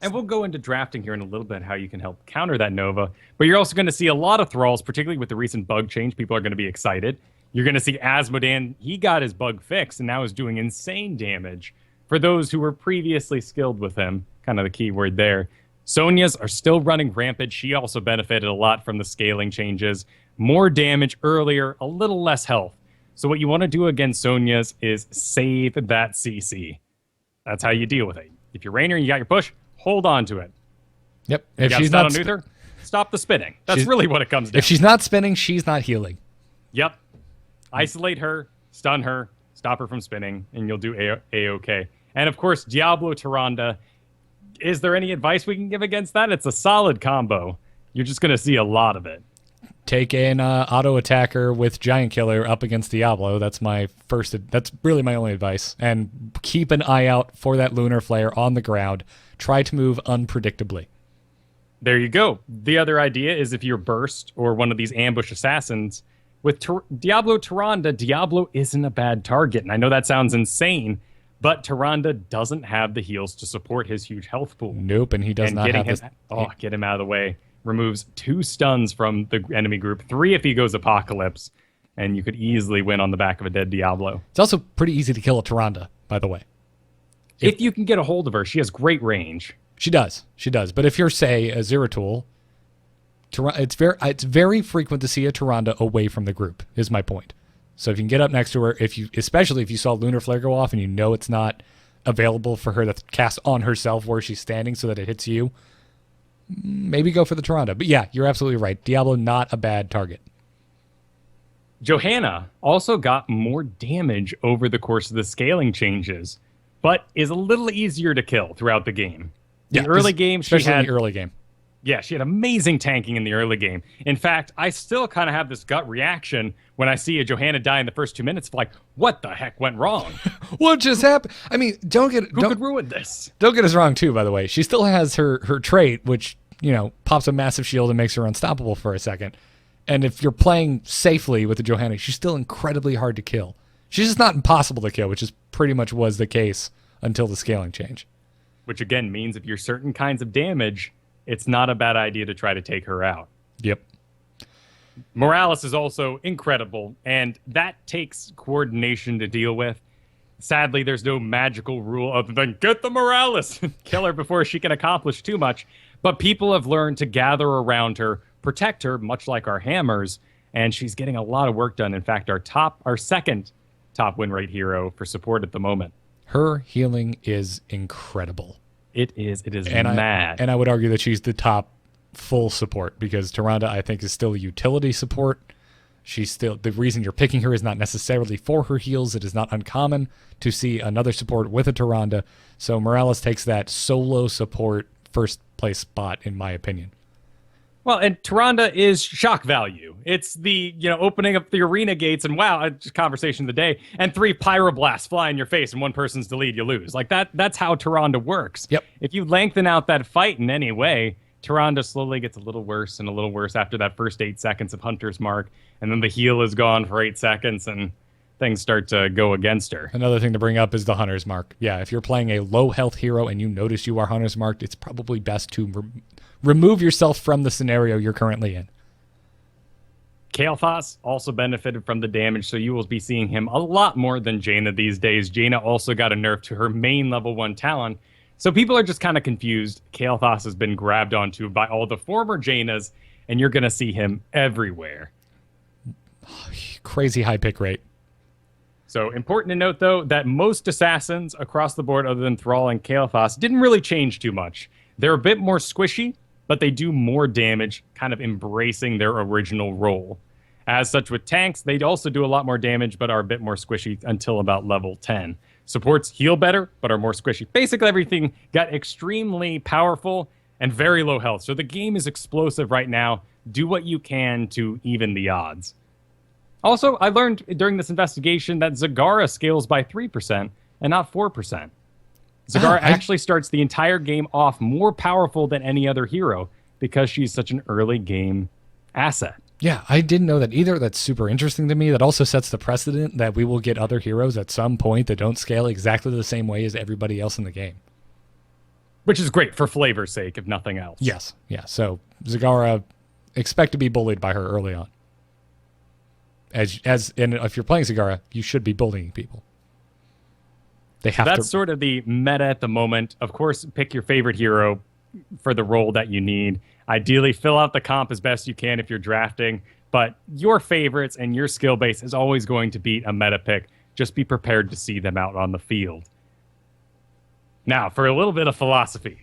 And we'll go into drafting here in a little bit, how you can help counter that Nova. But you're also going to see a lot of thralls, particularly with the recent bug change. People are going to be excited. You're going to see Asmodan. He got his bug fixed and now is doing insane damage for those who were previously skilled with him. Kind of the key word there. Sonya's are still running rampant. She also benefited a lot from the scaling changes. More damage earlier, a little less health. So what you want to do against Sonya's is save that CC. That's how you deal with it. If you're Rainer and you got your push, hold on to it. Yep. If she's not on Uther, stop the spinning. That's really what it comes down to. If she's not spinning, she's not healing. Yep. Isolate her, stun her, stop her from spinning, and you'll do A-OK. And of course, Diablo Tyrande. Is there any advice we can give against that? It's a solid combo. You're just going to see a lot of it. Take an auto attacker with Giant Killer up against Diablo. That's that's really my only advice. And keep an eye out for that Lunar Flare on the ground. Try to move unpredictably. There you go. The other idea is if you're Burst or one of these ambush assassins, with Diablo Tyrande, Diablo isn't a bad target. And I know that sounds insane, but Tyrande doesn't have the heals to support his huge health pool. Nope, and he does not have this. Get him out of the way. Removes 2 stuns from the enemy group, 3 if he goes Apocalypse, and you could easily win on the back of a dead Diablo. It's also pretty easy to kill a Tyrande, by the way. If you can get a hold of her, she has great range. She does. But if you're, say, a Zeratul, it's very frequent to see a Tyrande away from the group, is my point. So if you can get up next to her, especially if you saw Lunar Flare go off and you know it's not available for her to cast on herself where she's standing so that it hits you, maybe go for the Tyrande. But yeah, you're absolutely right. Diablo, not a bad target. Johanna also got more damage over the course of the scaling changes, but is a little easier to kill throughout the game. In the early game, especially in the early game. Yeah, she had amazing tanking in the early game. In fact, I still kind of have this gut reaction when I see a Johanna die in the first 2 minutes of like, what the heck went wrong? What just happened? I mean, Who could ruin this? Don't get us wrong, too, by the way. She still has her trait, which pops a massive shield and makes her unstoppable for a second. And if you're playing safely with the Johanna, she's still incredibly hard to kill. She's just not impossible to kill, which is pretty much was the case until the scaling change. Which again means if you're certain kinds of damage, it's not a bad idea to try to take her out. Yep. Morales is also incredible, and that takes coordination to deal with. Sadly, there's no magical rule other than get the Morales, kill her before she can accomplish too much. But people have learned to gather around her, protect her, much like our hammers, and she's getting a lot of work done. In fact, our second top win rate hero for support at the moment. Her healing is incredible. It is and mad. I would argue that she's the top full support because Tyrande, I think, is still a utility support. She's still, the reason you're picking her is not necessarily for her heals. It is not uncommon to see another support with a Tyrande. So Morales takes that solo support first place spot, in my opinion. Well, and Tyrande is shock value. It's the, opening up the arena gates and wow, just conversation of the day, and 3 pyroblasts fly in your face and one person's the lead, you lose. Like that's how Tyrande works. Yep. If you lengthen out that fight in any way, Tyrande slowly gets a little worse and a little worse after that first 8 seconds of Hunter's Mark, and then the heal is gone for 8 seconds and things start to go against her. Another thing to bring up is the Hunter's Mark. Yeah, if you're playing a low health hero and you notice you are Hunter's Marked, it's probably best to remove yourself from the scenario you're currently in. Kael'thas also benefited from the damage, so you will be seeing him a lot more than Jaina these days. Jaina also got a nerf to her main level 1 talent, so people are just kind of confused. Kael'thas has been grabbed onto by all the former Jainas, and you're going to see him everywhere. Crazy high pick rate. So important to note, though, that most assassins across the board, other than Thrall and Kael'thas, didn't really change too much. They're a bit more squishy, but they do more damage, kind of embracing their original role. As such, with tanks, they also do a lot more damage, but are a bit more squishy until about level 10. Supports heal better, but are more squishy. Basically, everything got extremely powerful and very low health. So the game is explosive right now. Do what you can to even the odds. Also, I learned during this investigation that Zagara scales by 3% and not 4%. Zagara actually starts the entire game off more powerful than any other hero because she's such an early game asset. Yeah, I didn't know that either. That's super interesting to me. That also sets the precedent that we will get other heroes at some point that don't scale exactly the same way as everybody else in the game. Which is great for flavor's sake, if nothing else. Yes, yeah. So Zagara, expect to be bullied by her early on. And if you're playing Zagara, you should be bullying people. That's sort of the meta at the moment. Of course, pick your favorite hero for the role that you need. Ideally, fill out the comp as best you can if you're drafting, but your favorites and your skill base is always going to beat a meta pick. Just be prepared to see them out on the field. Now, for a little bit of philosophy.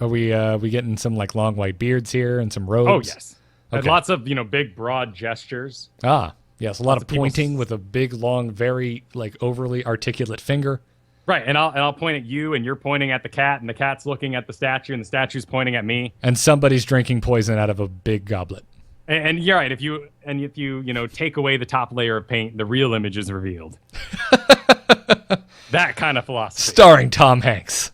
Are we getting some like long white beards here and some robes? Oh, yes. Okay. Lots of, big, broad gestures. Ah, yes. A lot of pointing with a big, long, very like overly articulate finger. Right, and I'll point at you, and you're pointing at the cat, and the cat's looking at the statue, and the statue's pointing at me. And somebody's drinking poison out of a big goblet. And you're right. If you take away the top layer of paint, the real image is revealed. That kind of philosophy. Starring Tom Hanks.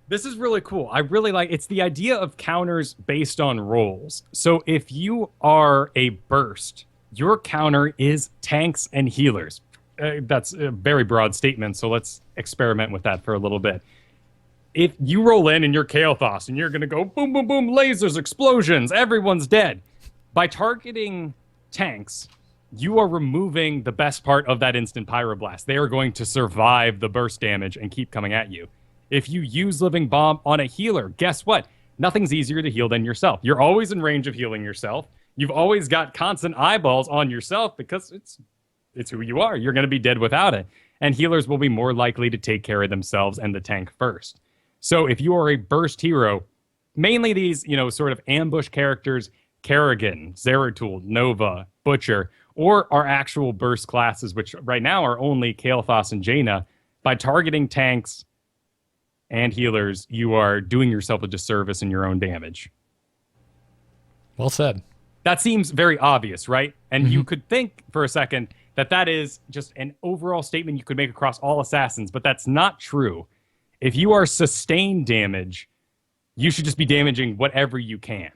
This is really cool. I really like it's the idea of counters based on roles. So if you are a burst, your counter is tanks and healers. That's a very broad statement, so let's experiment with that for a little bit. If you roll in and you're Kael'thas and you're going to go boom, boom, boom, lasers, explosions, everyone's dead. By targeting tanks, you are removing the best part of that instant pyroblast. They are going to survive the burst damage and keep coming at you. If you use Living Bomb on a healer, guess what? Nothing's easier to heal than yourself. You're always in range of healing yourself. You've always got constant eyeballs on yourself because it's who you are. You're going to be dead without it. And healers will be more likely to take care of themselves and the tank first. So if you are a burst hero, mainly these, sort of ambush characters, Kerrigan, Zeratul, Nova, Butcher, or our actual burst classes, which right now are only Kael'thas and Jaina, by targeting tanks and healers, you are doing yourself a disservice in your own damage. Well said. That seems very obvious, right? And you could think for a second that is just an overall statement you could make across all assassins, but that's not true. If you are sustained damage, you should just be damaging whatever you can.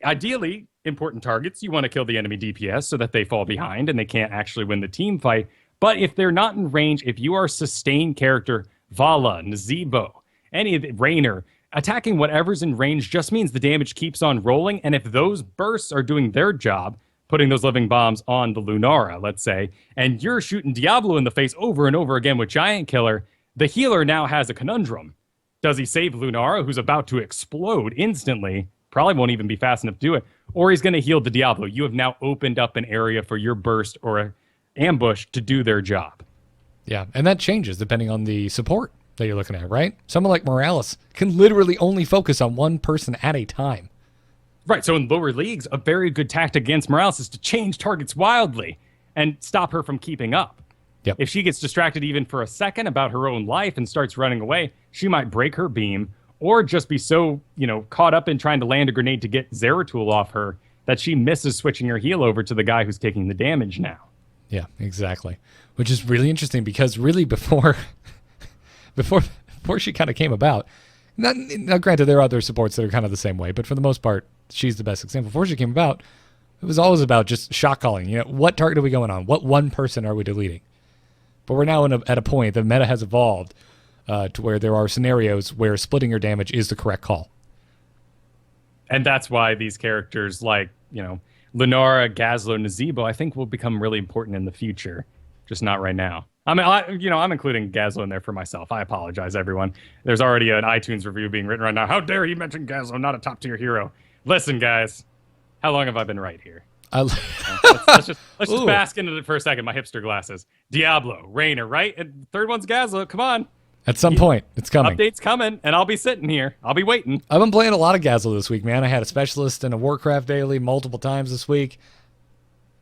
Ideally, important targets, you want to kill the enemy DPS so that they fall behind and they can't actually win the team fight. But if they're not in range, if you are a sustained character, Vala, Nazebo, any of the Raynor, attacking whatever's in range just means the damage keeps on rolling. And if those bursts are doing their job, putting those living bombs on the Lunara, let's say, and you're shooting Diablo in the face over and over again with Giant Killer, the healer now has a conundrum. Does he save Lunara, who's about to explode instantly? Probably won't even be fast enough to do it. Or he's going to heal the Diablo. You have now opened up an area for your burst or ambush to do their job. Yeah, and that changes depending on the support that you're looking at, right? Someone like Morales can literally only focus on one person at a time. Right, so in lower leagues, a very good tactic against Morales is to change targets wildly and stop her from keeping up. Yep. If she gets distracted even for a second about her own life and starts running away, she might break her beam or just be so, caught up in trying to land a grenade to get Zeratul off her that she misses switching her heal over to the guy who's taking the damage now. Yeah, exactly. Which is really interesting because really before she kind of came about, now granted there are other supports that are kind of the same way, but for the most part, she's the best example. Before she came about, it was always about just shot calling. What target are we going on? What one person are we deleting? But we're now at a point, the meta has evolved to where there are scenarios where splitting your damage is the correct call. And that's why these characters like, Lunara, Gazlo, Nazebo, I think will become really important in the future. Just not right now. I'm including Gazlo in there for myself. I apologize, everyone. There's already an iTunes review being written right now. How dare you mention Gazlo, not a top-tier hero? Listen, guys, how long have I been right here? Let's just bask into it for a second. My hipster glasses. Diablo, Raynor, right? And third one's Gazlo. Come on. At some point, it's coming. Update's coming, and I'll be sitting here. I'll be waiting. I've been playing a lot of Gazlo this week, man. I had a specialist in a Warcraft daily multiple times this week.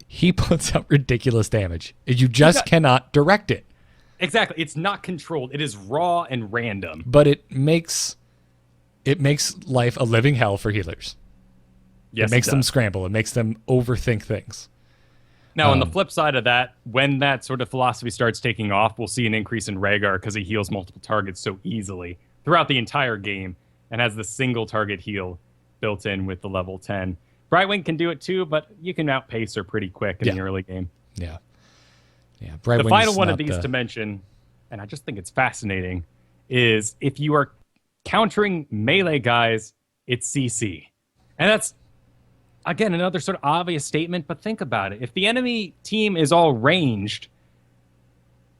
He puts out ridiculous damage. You just cannot direct it. Exactly. It's not controlled. It is raw and random. But it makes life a living hell for healers. Yes, it makes them scramble. It makes them overthink things. Now, on the flip side of that, when that sort of philosophy starts taking off, we'll see an increase in Rhaegar because he heals multiple targets so easily throughout the entire game and has the single target heal built in with the level 10. Brightwing can do it too, but you can outpace her pretty quick in the early game. Yeah. The final one of these to mention, and I just think it's fascinating, is if you are countering melee guys, it's CC. And that's, again, another sort of obvious statement, but think about it. If the enemy team is all ranged,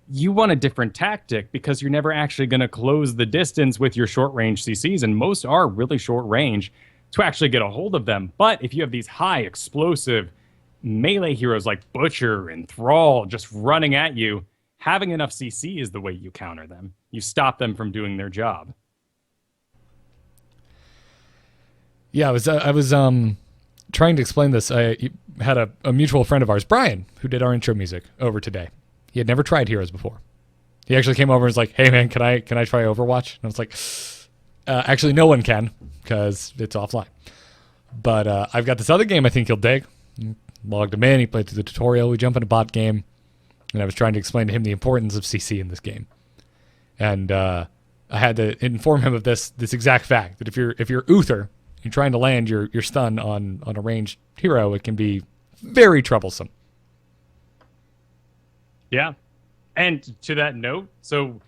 you want a different tactic because you're never actually going to close the distance with your short-range CCs, and most are really short-range to actually get a hold of them. But if you have these high explosive melee heroes like Butcher and Thrall just running at you, having enough CC is the way you counter them. You stop them from doing their job. Yeah, I was trying to explain this. I had a mutual friend of ours, Brian, who did our intro music over today. He had never tried Heroes before. He actually came over and was like, "Hey man, can I try Overwatch?" And I was like, "Actually, no one can because it's offline. But I've got this other game I think he'll dig." Logged him in. He played through the tutorial. We jump in a bot game, and I was trying to explain to him the importance of CC in this game. And I had to inform him of this exact fact that if you're Uther, you're trying to land your stun on a ranged hero, it can be very troublesome. Yeah. And to that note, so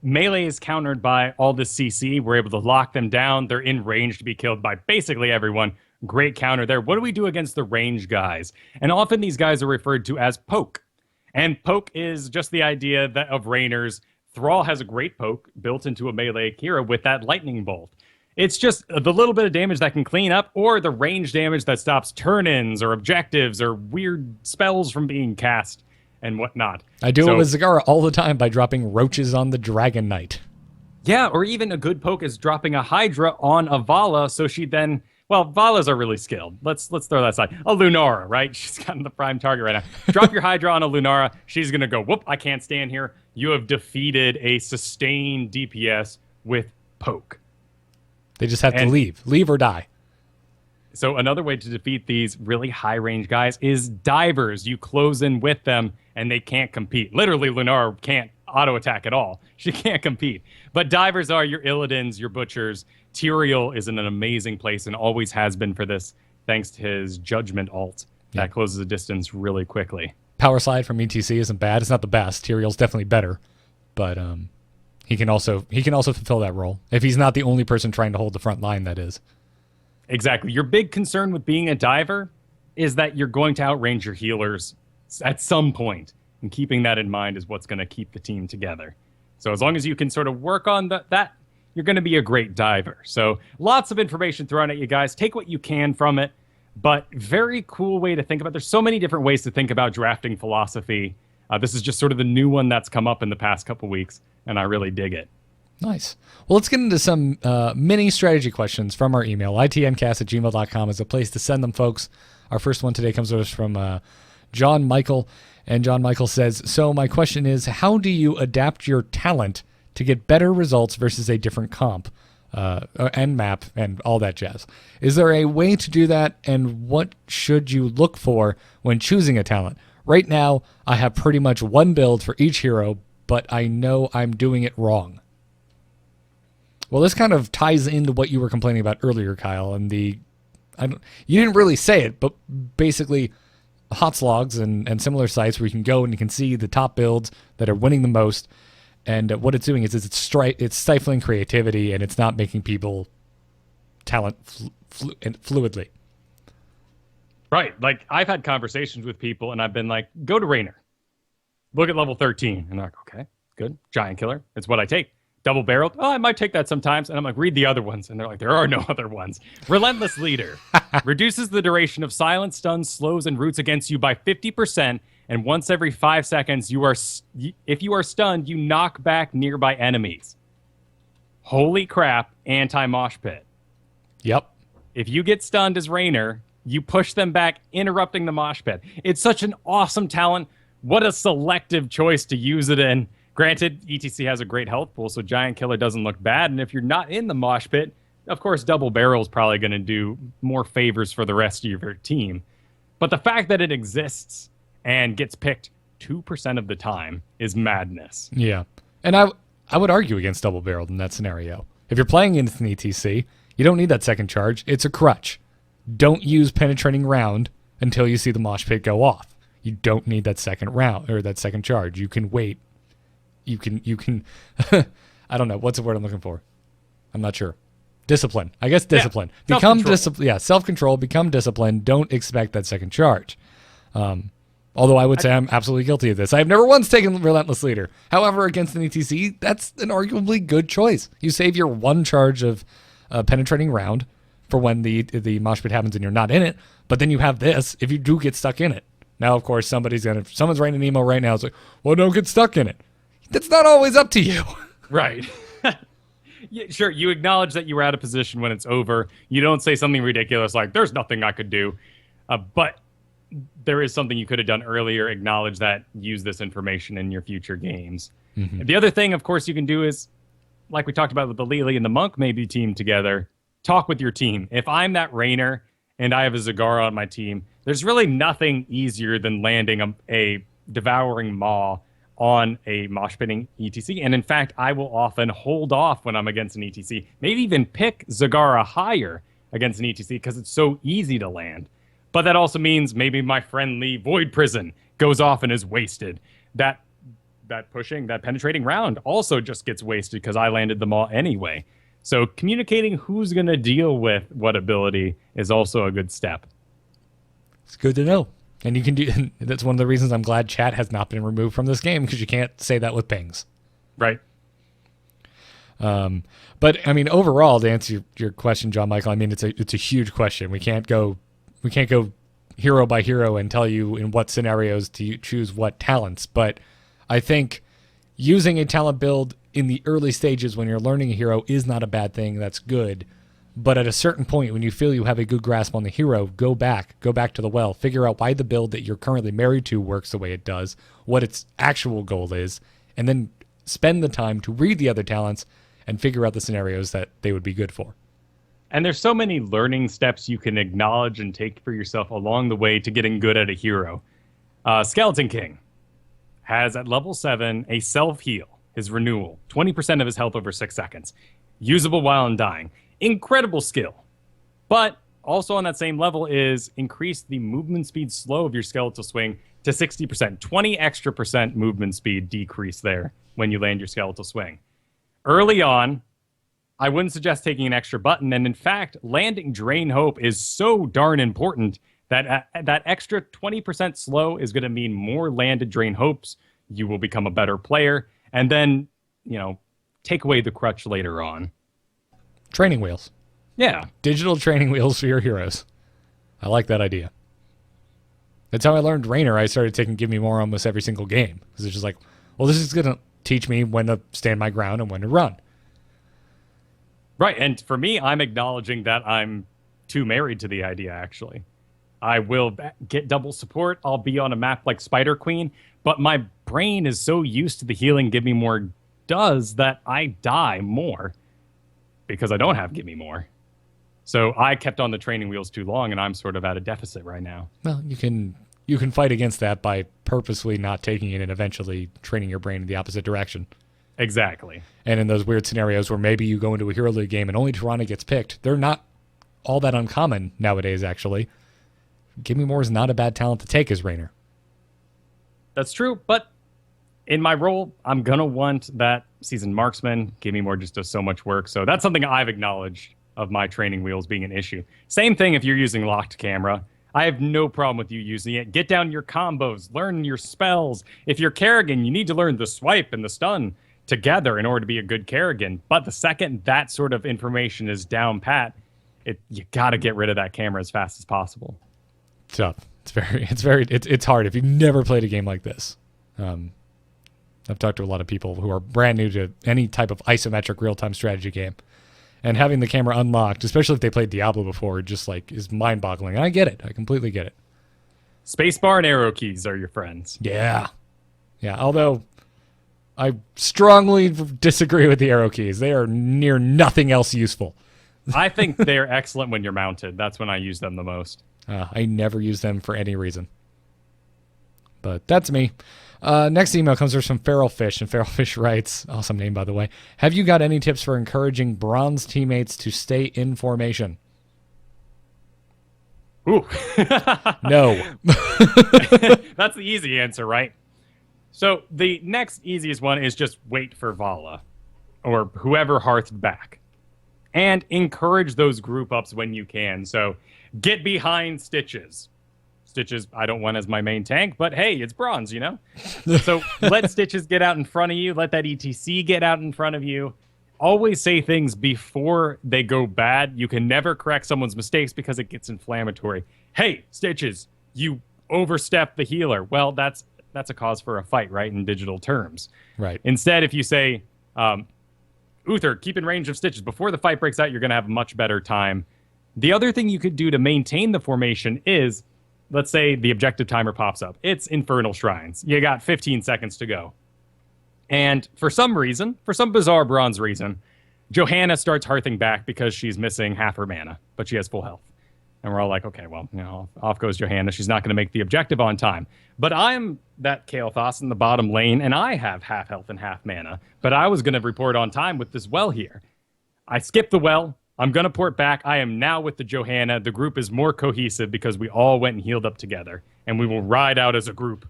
melee is countered by all the CC. We're able to lock them down. They're in range to be killed by basically everyone. Great counter there. What do we do against the range guys? And often these guys are referred to as poke. And poke is just the idea of Raynors. Thrall has a great poke built into a melee hero with that lightning bolt. It's just the little bit of damage that can clean up, or the range damage that stops turn-ins or objectives or weird spells from being cast and whatnot. I do it with Zagara all the time by dropping roaches on the Dragon Knight. Yeah, or even a good poke is dropping a Hydra on a Vala, so she then... Well, Valas are really skilled. Let's throw that aside. A Lunara, right? She's got the prime target right now. Drop your Hydra on a Lunara. She's going to go, whoop, I can't stand here. You have defeated a sustained DPS with poke. They just have to leave. Leave or die. So another way to defeat these really high-range guys is divers. You close in with them, and they can't compete. Literally, Lunara can't auto attack at all. She can't compete. But divers are your Illidan's, your Butchers. Tyrael is in an amazing place and always has been for this, thanks to his Judgment ult that closes the distance really quickly. Power Slide from ETC isn't bad. It's not the best. Tyrael's definitely better, but he can also fulfill that role if he's not the only person trying to hold the front line. That is exactly your big concern with being a diver is that you're going to outrange your healers at some point, and keeping that in mind is what's going to keep the team together. So as long as you can sort of work on that, you're going to be a great diver. So lots of information thrown at you guys. Take what you can from it. But very cool way to think about it. There's so many different ways to think about drafting philosophy. This is just sort of the new one that's come up in the past couple weeks, and I really dig it. Nice. Well, let's get into some mini strategy questions from our email. itncast@gmail.com is a place to send them, folks. Our first one today comes to us from John Michael, and John Michael says, so my question is, how do you adapt your talent to get better results versus a different comp? And map and all that jazz. Is there a way to do that, and what should you look for when choosing a talent? Right now, I have pretty much one build for each hero, but I know I'm doing it wrong. Well, this kind of ties into what you were complaining about earlier, Kyle, and you didn't really say it, but basically Hotslogs and similar sites where you can go and you can see the top builds that are winning the most. And what it's doing is it's stifling creativity, and it's not making people talent fluidly. Right. Like, I've had conversations with people, and I've been like, go to Raynor. Look at level 13. And they're like, okay, good. Giant Killer. It's what I take. Double Barreled. Oh, I might take that sometimes. And I'm like, read the other ones. And they're like, there are no other ones. Relentless Leader. Reduces the duration of silent stuns, slows, and roots against you by 50%. And once every 5 seconds, if you are stunned, you knock back nearby enemies. Holy crap, anti-mosh pit. Yep. If you get stunned as Raynor, you push them back, interrupting the mosh pit. It's such an awesome talent. What a selective choice to use it in. Granted, ETC has a great health pool, so Giant Killer doesn't look bad. And if you're not in the mosh pit, of course, Double Barrel is probably going to do more favors for the rest of your team. But the fact that it exists and gets picked 2% of the time is madness. Yeah. And I would argue against Double Barreled in that scenario. If you're playing against an ETC, you don't need that second charge. It's a crutch. Don't use Penetrating Round until you see the mosh pit go off. You don't need that second round or that second charge. You can wait. You can I don't know. What's the word I'm looking for? I'm not sure. Discipline. I guess discipline. Yeah. Become disciplined. Yeah, self-control. Become disciplined. Don't expect that second charge. Although I would say I'm absolutely guilty of this. I've never once taken Relentless Leader. However, against an ETC, that's an arguably good choice. You save your one charge of Penetrating Round for when the mosh pit happens and you're not in it, but then you have this if you do get stuck in it. Now, of course, someone's writing an email right now. It's like, well, don't get stuck in it. That's not always up to you. Right. Yeah, sure, you acknowledge that you were out of position when it's over. You don't say something ridiculous like, there's nothing I could do. But there is something you could have done earlier. Acknowledge that. Use this information in your future games. Mm-hmm. The other thing, of course, you can do is, like we talked about with the Lily and the Monk maybe team together, talk with your team. If I'm that Raynor and I have a Zagara on my team, there's really nothing easier than landing a Devouring Maw on a mosh pitting ETC. And in fact, I will often hold off when I'm against an ETC, maybe even pick Zagara higher against an ETC because it's so easy to land. But that also means maybe my friendly Void Prison goes off and is wasted. That penetrating round also just gets wasted because I landed them all anyway. So communicating who's going to deal with what ability is also a good step. It's good to know. And you can do. That's one of the reasons I'm glad chat has not been removed from this game, because you can't say that with pings. Right. But I mean, overall, to answer your question, John Michael, I mean, it's a huge question. We can't go hero by hero and tell you in what scenarios to choose what talents. But I think using a talent build in the early stages when you're learning a hero is not a bad thing. That's good. But at a certain point, when you feel you have a good grasp on the hero, go back to the well, figure out why the build that you're currently married to works the way it does, what its actual goal is, and then spend the time to read the other talents and figure out the scenarios that they would be good for. And there's so many learning steps you can acknowledge and take for yourself along the way to getting good at a hero. Skeleton King has at level 7 a self-heal, his renewal, 20% of his health over 6 seconds. Usable while undying. Incredible skill. But also on that same level is increase the movement speed slow of your skeletal swing to 60%. 20 extra percent movement speed decrease there when you land your skeletal swing. Early on, I wouldn't suggest taking an extra button. And in fact, landing Drain Hope is so darn important that that extra 20% slow is going to mean more landed Drain Hopes. You will become a better player. And then, take away the crutch later on. Training wheels. Yeah. Digital training wheels for your heroes. I like that idea. That's how I learned Rainer. I started taking Give Me More almost every single game. Because it's just like, well, this is going to teach me when to stand my ground and when to run. Right. And for me, I'm acknowledging that I'm too married to the idea, actually. I will get double support. I'll be on a map like Spider Queen. But my brain is so used to the healing Give Me More does that I die more because I don't have Give Me More. So I kept on the training wheels too long, and I'm sort of at a deficit right now. Well, you can fight against that by purposely not taking it and eventually training your brain in the opposite direction. Exactly. And in those weird scenarios where maybe you go into a Hero League game and only Tirana gets picked, they're not all that uncommon nowadays, actually. Give Me More is not a bad talent to take as Rainer. That's true, but in my role, I'm going to want that seasoned marksman. Give Me More just does so much work. So that's something I've acknowledged of my training wheels being an issue. Same thing if you're using locked camera. I have no problem with you using it. Get down your combos, learn your spells. If you're Kerrigan, you need to learn the swipe and the stun together in order to be a good Kerrigan. But the second that sort of information is down pat, you got to get rid of that camera as fast as possible. It's tough. It's hard if you've never played a game like this. I've talked to a lot of people who are brand new to any type of isometric real-time strategy game. And having the camera unlocked, especially if they played Diablo before, just like is mind-boggling. And I get it. I completely get it. Spacebar and arrow keys are your friends. Yeah. Although I strongly disagree with the arrow keys. They are near nothing else useful. I think they're excellent when you're mounted. That's when I use them the most. I never use them for any reason. But that's me. Next email comes from Feral Fish, and Feral Fish writes, awesome name by the way, have you got any tips for encouraging bronze teammates to stay in formation? Ooh. No. That's the easy answer, right? So the next easiest one is just wait for Vala or whoever hearthed back and encourage those group ups when you can. So get behind Stitches. Stitches, I don't want as my main tank, but hey, it's bronze, So let Stitches get out in front of you. Let that ETC get out in front of you. Always say things before they go bad. You can never correct someone's mistakes because it gets inflammatory. Hey, Stitches, you overstepped the healer. Well, that's a cause for a fight, right, in digital terms. Right. Instead, if you say, Uther, keep in range of Stitches. Before the fight breaks out, you're going to have a much better time. The other thing you could do to maintain the formation is, let's say the objective timer pops up. It's Infernal Shrines. You got 15 seconds to go. And for some bizarre bronze reason, Johanna starts hearthing back because she's missing half her mana, but she has full health. And we're all like, okay, well, off goes Johanna. She's not going to make the objective on time. But I'm that Kael'thas in the bottom lane, and I have half health and half mana. But I was going to report on time with this well here. I skipped the well. I'm going to port back. I am now with the Johanna. The group is more cohesive because we all went and healed up together, and we will ride out as a group.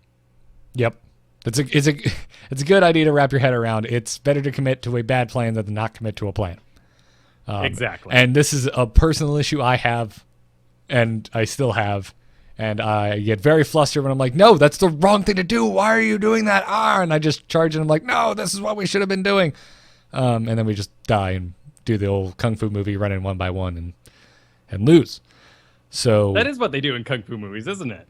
Yep. It's a good idea to wrap your head around. It's better to commit to a bad plan than to not commit to a plan. Exactly. And this is a personal issue I have, and I still have, and I get very flustered when I'm like, no, that's the wrong thing to do. Why are you doing that? And I just charge and I'm like, no, this is what we should have been doing. And then we just die and do the old Kung Fu movie, run in one by one and lose. So that is what they do in Kung Fu movies, isn't it?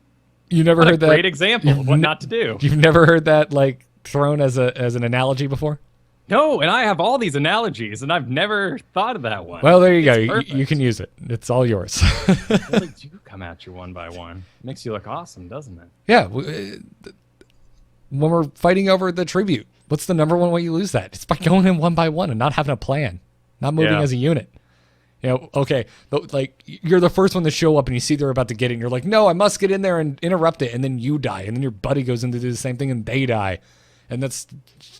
You never heard that? Great example of what not to do. You've never heard that like thrown as an analogy before? No, and I have all these analogies, and I've never thought of that one. Well, there you go. You can use it. It's all yours. They do come at you one by one. Makes you look awesome, doesn't it? Yeah. When we're fighting over the tribute, what's the number one way you lose that? It's by going in one by one and not having a plan, not moving as a unit. You know, okay, but like you're the first one to show up and you see they're about to get in. You're like, no, I must get in there and interrupt it. And then you die. And then your buddy goes in to do the same thing and they die. And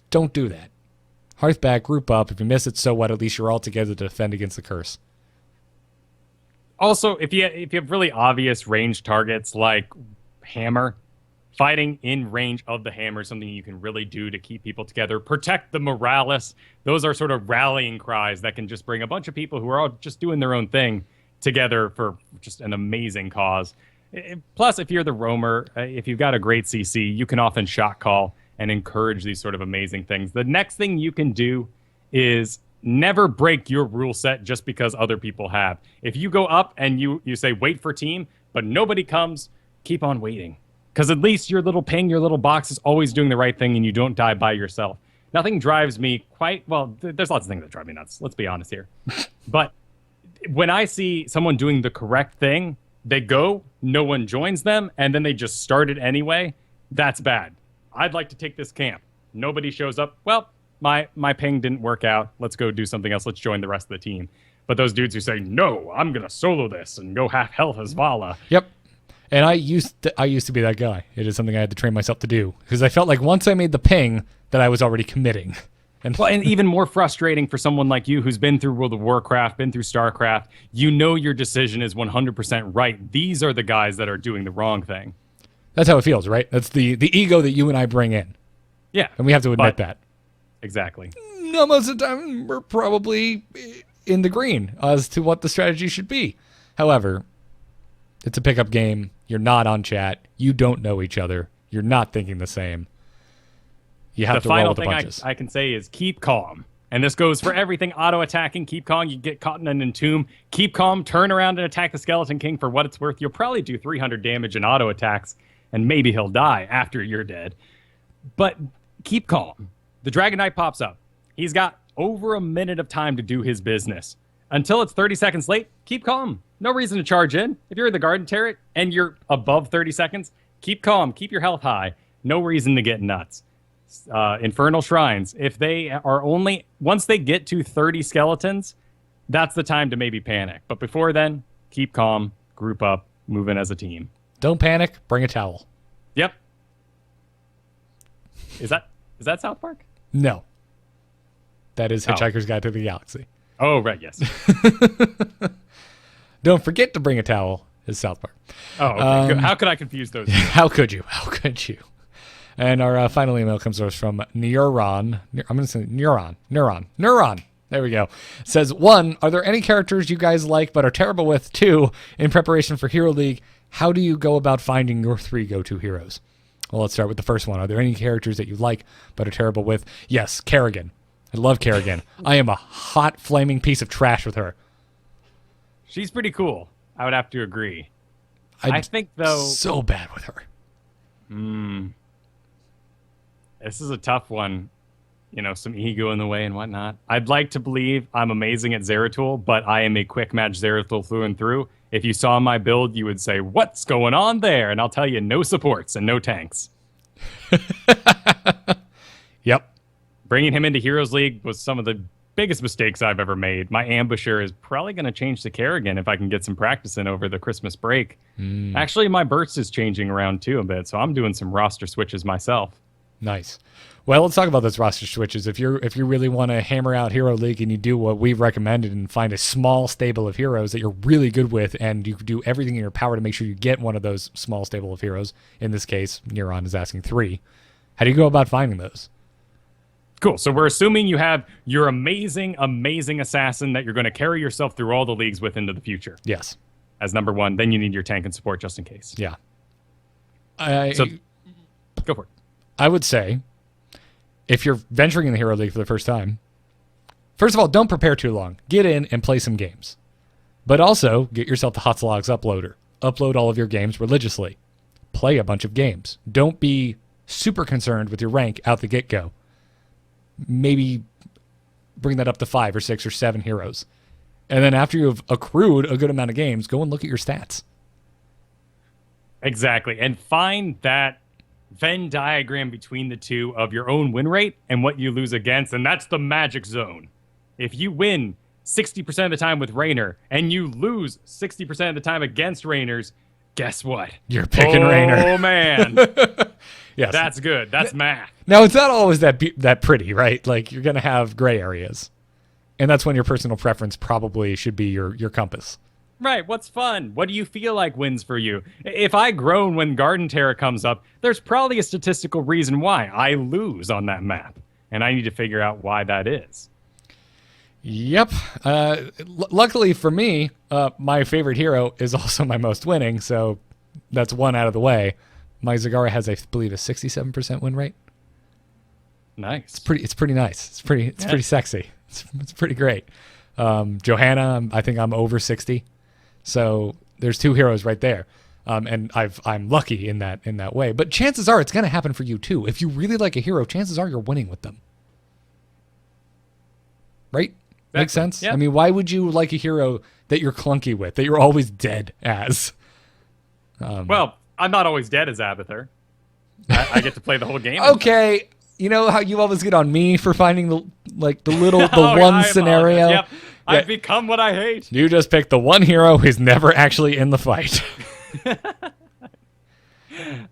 don't do that. Hearth back, group up. If you miss it, so what? At least you're all together to defend against the curse. Also, if you have really obvious ranged targets like hammer, fighting in range of the hammer is something you can really do to keep people together. Protect the moralis. Those are sort of rallying cries that can just bring a bunch of people who are all just doing their own thing together for just an amazing cause. Plus, if you're the roamer, if you've got a great CC, you can often shot call and encourage these sort of amazing things. The next thing you can do is never break your rule set just because other people have. If you go up and you say, wait for team, but nobody comes, keep on waiting. Because at least your little ping, your little box is always doing the right thing and you don't die by yourself. Nothing drives me there's lots of things that drive me nuts. Let's be honest here. But when I see someone doing the correct thing, they go, no one joins them, and then they just start it anyway, that's bad. I'd like to take this camp. Nobody shows up. Well, my ping didn't work out. Let's go do something else. Let's join the rest of the team. But those dudes who say, no, I'm going to solo this and go half health as Vala. Yep. And I used to be that guy. It is something I had to train myself to do because I felt like once I made the ping that I was already committing. And even more frustrating for someone like you who's been through World of Warcraft, been through StarCraft, you know your decision is 100% right. These are the guys that are doing the wrong thing. That's how it feels, right? That's the ego that you and I bring in. Yeah. And we have to admit that. Exactly. No, most of the time we're probably in the green as to what the strategy should be. However, it's a pickup game. You're not on chat. You don't know each other. You're not thinking the same. You have to roll with the punches. The final thing I can say is keep calm. And this goes for everything auto-attacking. Keep calm. You get caught in an entomb. Keep calm. Turn around and attack the Skeleton King for what it's worth. You'll probably do 300 damage in auto-attacks, and maybe he'll die after you're dead. But keep calm. The Dragon Knight pops up. He's got over a minute of time to do his business. Until it's 30 seconds late, keep calm. No reason to charge in. If you're in the Garden Turret and you're above 30 seconds, keep calm. Keep your health high. No reason to get nuts. Infernal Shrines, if they are once they get to 30 skeletons, that's the time to maybe panic. But before then, keep calm, group up, move in as a team. Don't panic. Bring a towel. Yep. Is that South Park? No. That is Hitchhiker's Guide to the Galaxy. Oh, right, yes. Don't forget to bring a towel is South Park. Oh, okay. How could I confuse those? How could you? How could you? And our final email comes to us from Neuron. I'm going to say Neuron. There we go. It says, 1, are there any characters you guys like but are terrible with? 2, in preparation for Hero League, how do you go about finding your 3 go-to heroes? Well, let's start with the first one. Are there any characters that you like but are terrible with? Yes, Kerrigan. I love Kerrigan. I am a hot, flaming piece of trash with her. She's pretty cool. I would have to agree. I think, though... so bad with her. This is a tough one. You know, some ego in the way and whatnot. I'd like to believe I'm amazing at Zeratul, but I am a quick match Zeratul through and through. If you saw my build, you would say, what's going on there? And I'll tell you, no supports and no tanks. Yep. Bringing him into Heroes League was some of the biggest mistakes I've ever made. My Ambusher is probably going to change to Kerrigan if I can get some practice in over the Christmas break. Actually, my burst is changing around too a bit, so I'm doing some roster switches myself. Nice. Well, let's talk about those roster switches. If you really want to hammer out Hero League and you do what we've recommended and find a small stable of heroes that you're really good with, and you do everything in your power to make sure you get one of those small stable of heroes, in this case, Neuron is asking 3, how do you go about finding those? Cool. So we're assuming you have your amazing, amazing assassin that you're going to carry yourself through all the leagues with into the future. Yes. As number 1. Then you need your tank and support just in case. Yeah. So go for it. I would say, if you're venturing in the Hero League for the first time, first of all, don't prepare too long. Get in and play some games. But also, get yourself the Hotslogs uploader. Upload all of your games religiously. Play a bunch of games. Don't be super concerned with your rank out the get-go. Maybe bring that up to 5 or 6 or 7 heroes. And then after you've accrued a good amount of games, go and look at your stats. Exactly. And find that Venn diagram between the two of your own win rate and what you lose against, and that's the magic zone. If you win 60% of the time with Raynor, and you lose 60% of the time against Raynors, guess what? You're picking Raynor. Oh, man. Yes. That's good. That's math. Now, it's not always that pretty, right? Like, you're going to have gray areas. And that's when your personal preference probably should be your compass. Right. What's fun? What do you feel like wins for you? If I groan when Garden Terror comes up, there's probably a statistical reason why I lose on that map. And I need to figure out why that is. Yep. Luckily for me, my favorite hero is also my most winning, so that's one out of the way. My Zagara has, I believe, a 67% win rate. Nice. It's pretty nice. It's pretty sexy. It's pretty great. Johanna, I think I'm over 60. So there's two heroes right there. And I'm lucky in that way. But chances are it's going to happen for you too. If you really like a hero, chances are you're winning with them. Right? Exactly. Makes sense? Yep. I mean, why would you like a hero that you're clunky with, that you're always dead as? Well, I'm not always dead as Abathur. I get to play the whole game. Okay. You know how you always get on me for finding the Oh, one I scenario? apologize. Yep. Yeah. I've become what I hate. You just pick the one hero who's never actually in the fight.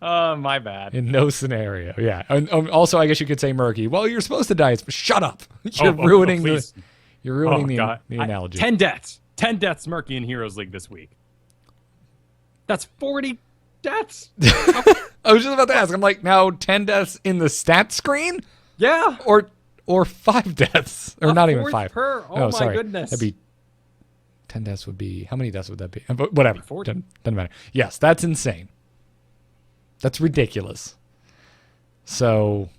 Oh, my bad. In no scenario, yeah. And also, I guess you could say murky. Well, you're supposed to die. Shut up. You're ruining please. the analogy. 10 deaths. 10 deaths Murky in Heroes League this week. That's 40 deaths. I was just about to ask. I'm like, now 10 deaths in the stat screen? Yeah. Or 5 deaths. Or not even 5. Per. Oh, my sorry. goodness. That'd be 10 deaths would be, how many deaths would that be? But whatever. 40. Doesn't matter. Yes, that's insane. That's ridiculous. So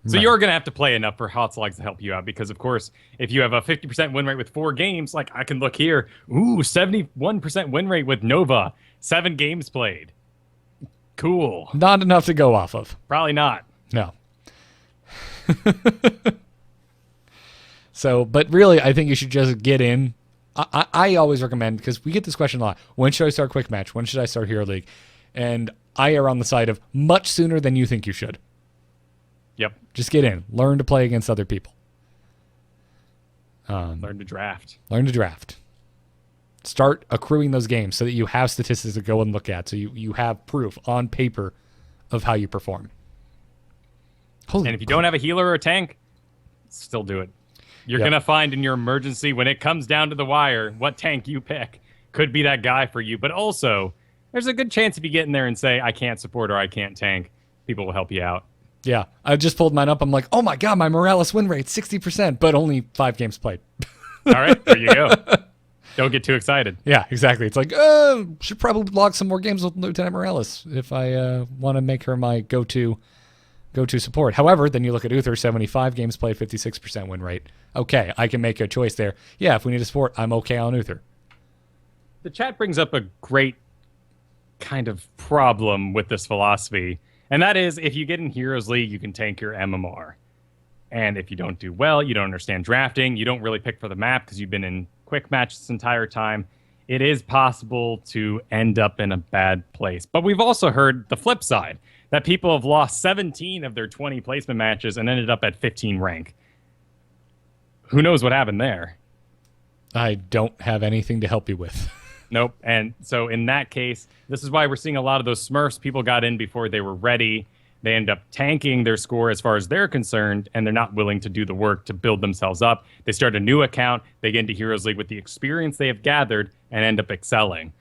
you're going to have to play enough for Hot Slugs to help you out because, of course, if you have a 50% win rate with 4 games, like I can look here, 71% win rate with Nova, 7 games played. Cool. not enough to go off of. Probably not. No. So, but really, I think you should just get in. I always recommend, because we get this question a lot, when should I start Quick Match? When should I start Hero League? And I err on the side of much sooner than you think you should. Yep. Just get in. Learn to play against other people. Learn to draft. Learn to draft. Start accruing those games so that you have statistics to go and look at. So you have proof on paper of how you perform. And if you don't have a healer or a tank, still do it. You're going to find in your emergency, when it comes down to the wire, what tank you pick could be that guy for you. But also, there's a good chance if you get in there and say, I can't support or I can't tank, people will help you out. Yeah. I just pulled mine up. I'm like, oh my God, my Morales win rate, 60%, but only 5 games played. All right, there you go. Don't get too excited. Yeah, exactly. It's like, should probably log some more games with Lieutenant Morales if I want to make her my go-to support. However, then you look at Uther, 75 games played, 56% win rate. Okay, I can make a choice there. Yeah, if we need a support, I'm okay on Uther. The chat brings up a great kind of problem with this philosophy, and that is if you get in Heroes League, you can tank your MMR. And if you don't do well, you don't understand drafting, you don't really pick for the map because you've been in Quick Match this entire time, it is possible to end up in a bad place. But we've also heard the flip side, that people have lost 17 of their 20 placement matches and ended up at 15 rank. Who knows what happened there? I don't have anything to help you with. Nope. And so in that case, this is why we're seeing a lot of those Smurfs. People got in before they were ready. They end up tanking their score as far as they're concerned, and they're not willing to do the work to build themselves up. They start a new account. They get into Heroes League with the experience they have gathered and end up excelling.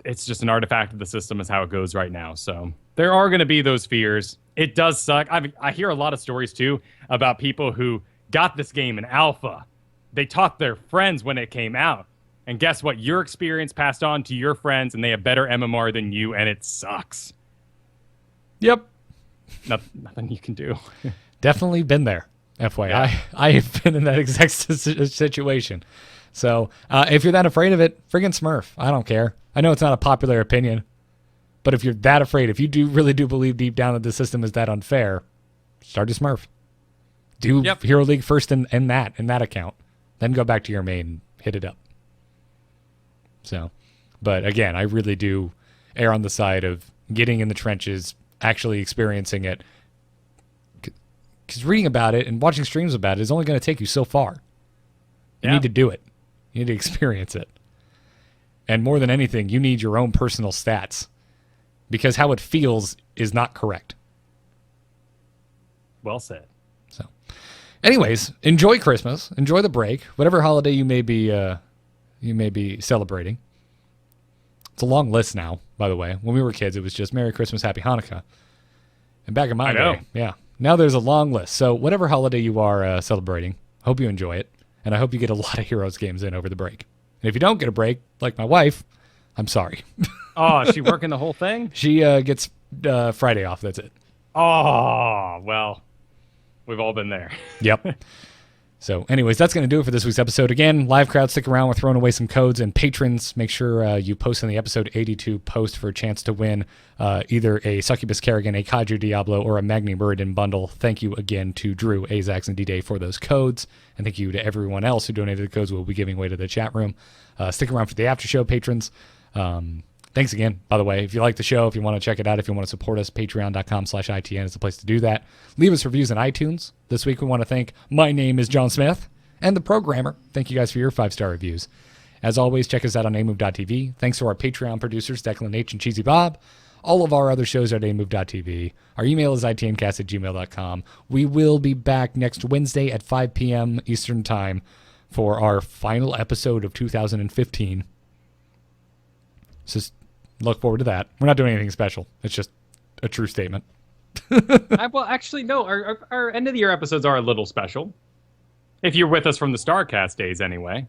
It's just an artifact of the system is how it goes right now. So there are going to be those fears. It does suck. I hear a lot of stories, too, about people who got this game in alpha. They taught their friends when it came out. And guess what? Your experience passed on to your friends, and they have better MMR than you, and it sucks. Yep. Nothing you can do. Definitely been there, FYI. Yeah. I have been in that exact situation. So if you're that afraid of it, friggin' Smurf. I don't care. I know it's not a popular opinion, but if you're that afraid, if you really do believe deep down that the system is that unfair, start a Smurf. Do Hero League first in that account. Then go back to your main and hit it up. So, but again, I really do err on the side of getting in the trenches, actually experiencing it. Because reading about it and watching streams about it is only going to take you so far. You need to do it. You need to experience it. And more than anything, you need your own personal stats because how it feels is not correct. Well said. So, anyways, enjoy Christmas. Enjoy the break. Whatever holiday you may be celebrating. It's a long list now, by the way. When we were kids, it was just Merry Christmas, Happy Hanukkah. And back in my day, yeah. Now there's a long list. So whatever holiday you are celebrating, hope you enjoy it. And I hope you get a lot of Heroes games in over the break. And if you don't get a break, like my wife, I'm sorry. Oh, is she working the whole thing? She gets Friday off. That's it. Oh, well, we've all been there. Yep. So anyways, that's going to do it for this week's episode. Again, live crowd, stick around. We're throwing away some codes. And patrons, make sure you post in the episode 82 post for a chance to win either a Succubus Kerrigan, a Kaiju Diablo, or a Magni Muradin bundle. Thank you again to Drew, Azax, and D-Day for those codes. And thank you to everyone else who donated the codes we'll be giving away to the chat room. Stick around for the after show, patrons. Thanks again, by the way. If you like the show, if you want to check it out, if you want to support us, patreon.com/ITN is the place to do that. Leave us reviews on iTunes. This week we want to thank My Name is John Smith and The Programmer. Thank you guys for your 5-star reviews. As always, check us out on amove.tv. Thanks to our Patreon producers, Declan H. and Cheesy Bob. All of our other shows are at amove.tv. Our email is itncast@gmail.com. We will be back next Wednesday at 5 p.m. Eastern Time for our final episode of 2015. Just look forward to that. We're not doing anything special. It's just a true statement. Well, actually, no. Our end of the year episodes are a little special. If you're with us from the StarCast days, anyway.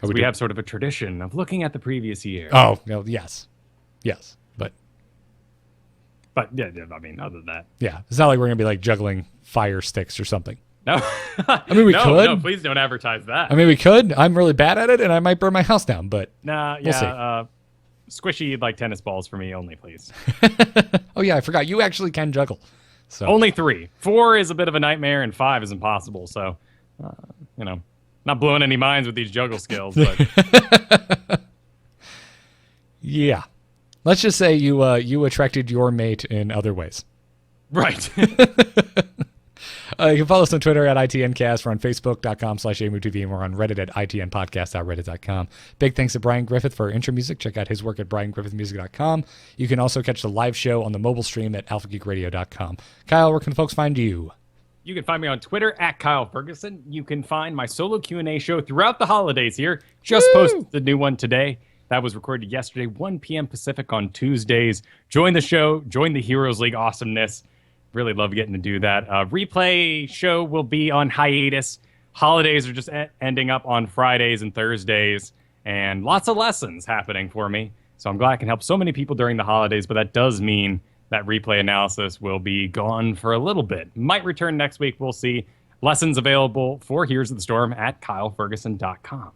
We have sort of a tradition of looking at the previous year. Oh, no, yes. Yes, But, yeah, I mean, other than that. Yeah, it's not like we're going to be, like, juggling fire sticks or something. No. I mean, we could. No, please don't advertise that. I mean, we could. I'm really bad at it, and I might burn my house down, but we'll see. Squishy, like tennis balls for me only, please. Oh, yeah, I forgot. You actually can juggle. So only 3. 4 is a bit of a nightmare, and 5 is impossible. So, not blowing any minds with these juggle skills. But yeah. Let's just say you attracted your mate in other ways. Right. You can follow us on Twitter at ITNcast. We're on Facebook.com/AMUTV, and we're on Reddit at ITNpodcast.reddit.com. Big thanks to Brian Griffith for our intro music. Check out his work at BrianGriffithMusic.com. You can also catch the live show on the mobile stream at AlphaGeekRadio.com. Kyle, where can folks find you? You can find me on Twitter at Kyle Ferguson. You can find my solo Q&A show throughout the holidays here. Just posted the new one today. That was recorded yesterday, 1 p.m. Pacific on Tuesdays. Join the show. Join the Heroes League awesomeness. Really love getting to do that. Replay show will be on hiatus. Holidays are just ending up on Fridays and Thursdays. And lots of lessons happening for me. So I'm glad I can help so many people during the holidays. But that does mean that replay analysis will be gone for a little bit. Might return next week. We'll see. Lessons available for Heroes of the Storm at kyleferguson.com.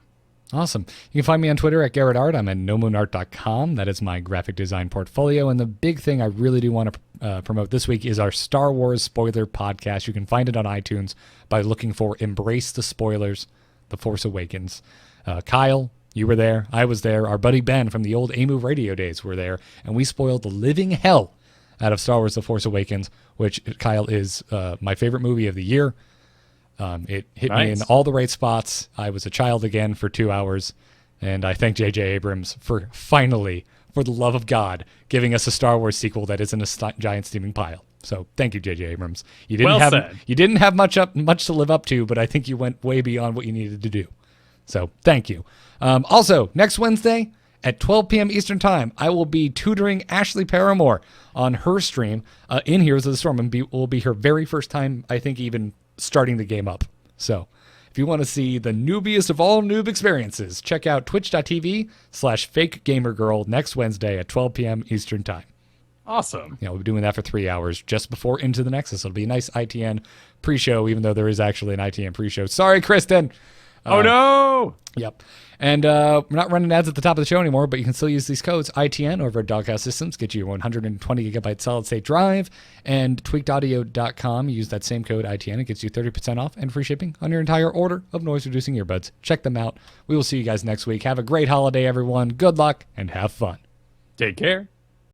Awesome. You can find me on Twitter at Garrett Art. I'm at nomoonart.com. That is my graphic design portfolio. And the big thing I really do want to promote this week is our Star Wars spoiler podcast. You can find it on iTunes by looking for Embrace the Spoilers, The Force Awakens. Kyle, you were there. I was there. Our buddy Ben from the old AMU radio days were there. And we spoiled the living hell out of Star Wars The Force Awakens, which, Kyle, is my favorite movie of the year. It hit me in all the right spots. I was a child again for 2 hours, and I thank J.J. Abrams for finally, for the love of God, giving us a Star Wars sequel that isn't a giant steaming pile. So thank you, J.J. Abrams. You didn't have much to live up to, but I think you went way beyond what you needed to do. So thank you. Also, next Wednesday at 12 p.m. Eastern Time, I will be tutoring Ashley Paramore on her stream in Heroes of the Storm, and will be her very first time, I think, even starting the game up. So if you want to see the noobiest of all noob experiences, check out twitch.tv/fakegamergirl next Wednesday at 12 p.m. Eastern Time. Awesome. We'll be doing that for 3 hours just before Into the Nexus. It'll be a nice ITN pre-show, even though there is actually an ITN pre-show. Sorry, Kristen. Oh, no. Yep. And we're not running ads at the top of the show anymore, but you can still use these codes. ITN over at Doghouse Systems get you a 120 gigabyte solid state drive, and tweakedaudio.com. Use that same code ITN. It gets you 30% off and free shipping on your entire order of noise reducing earbuds. Check them out. We will see you guys next week. Have a great holiday, everyone. Good luck and have fun. Take care.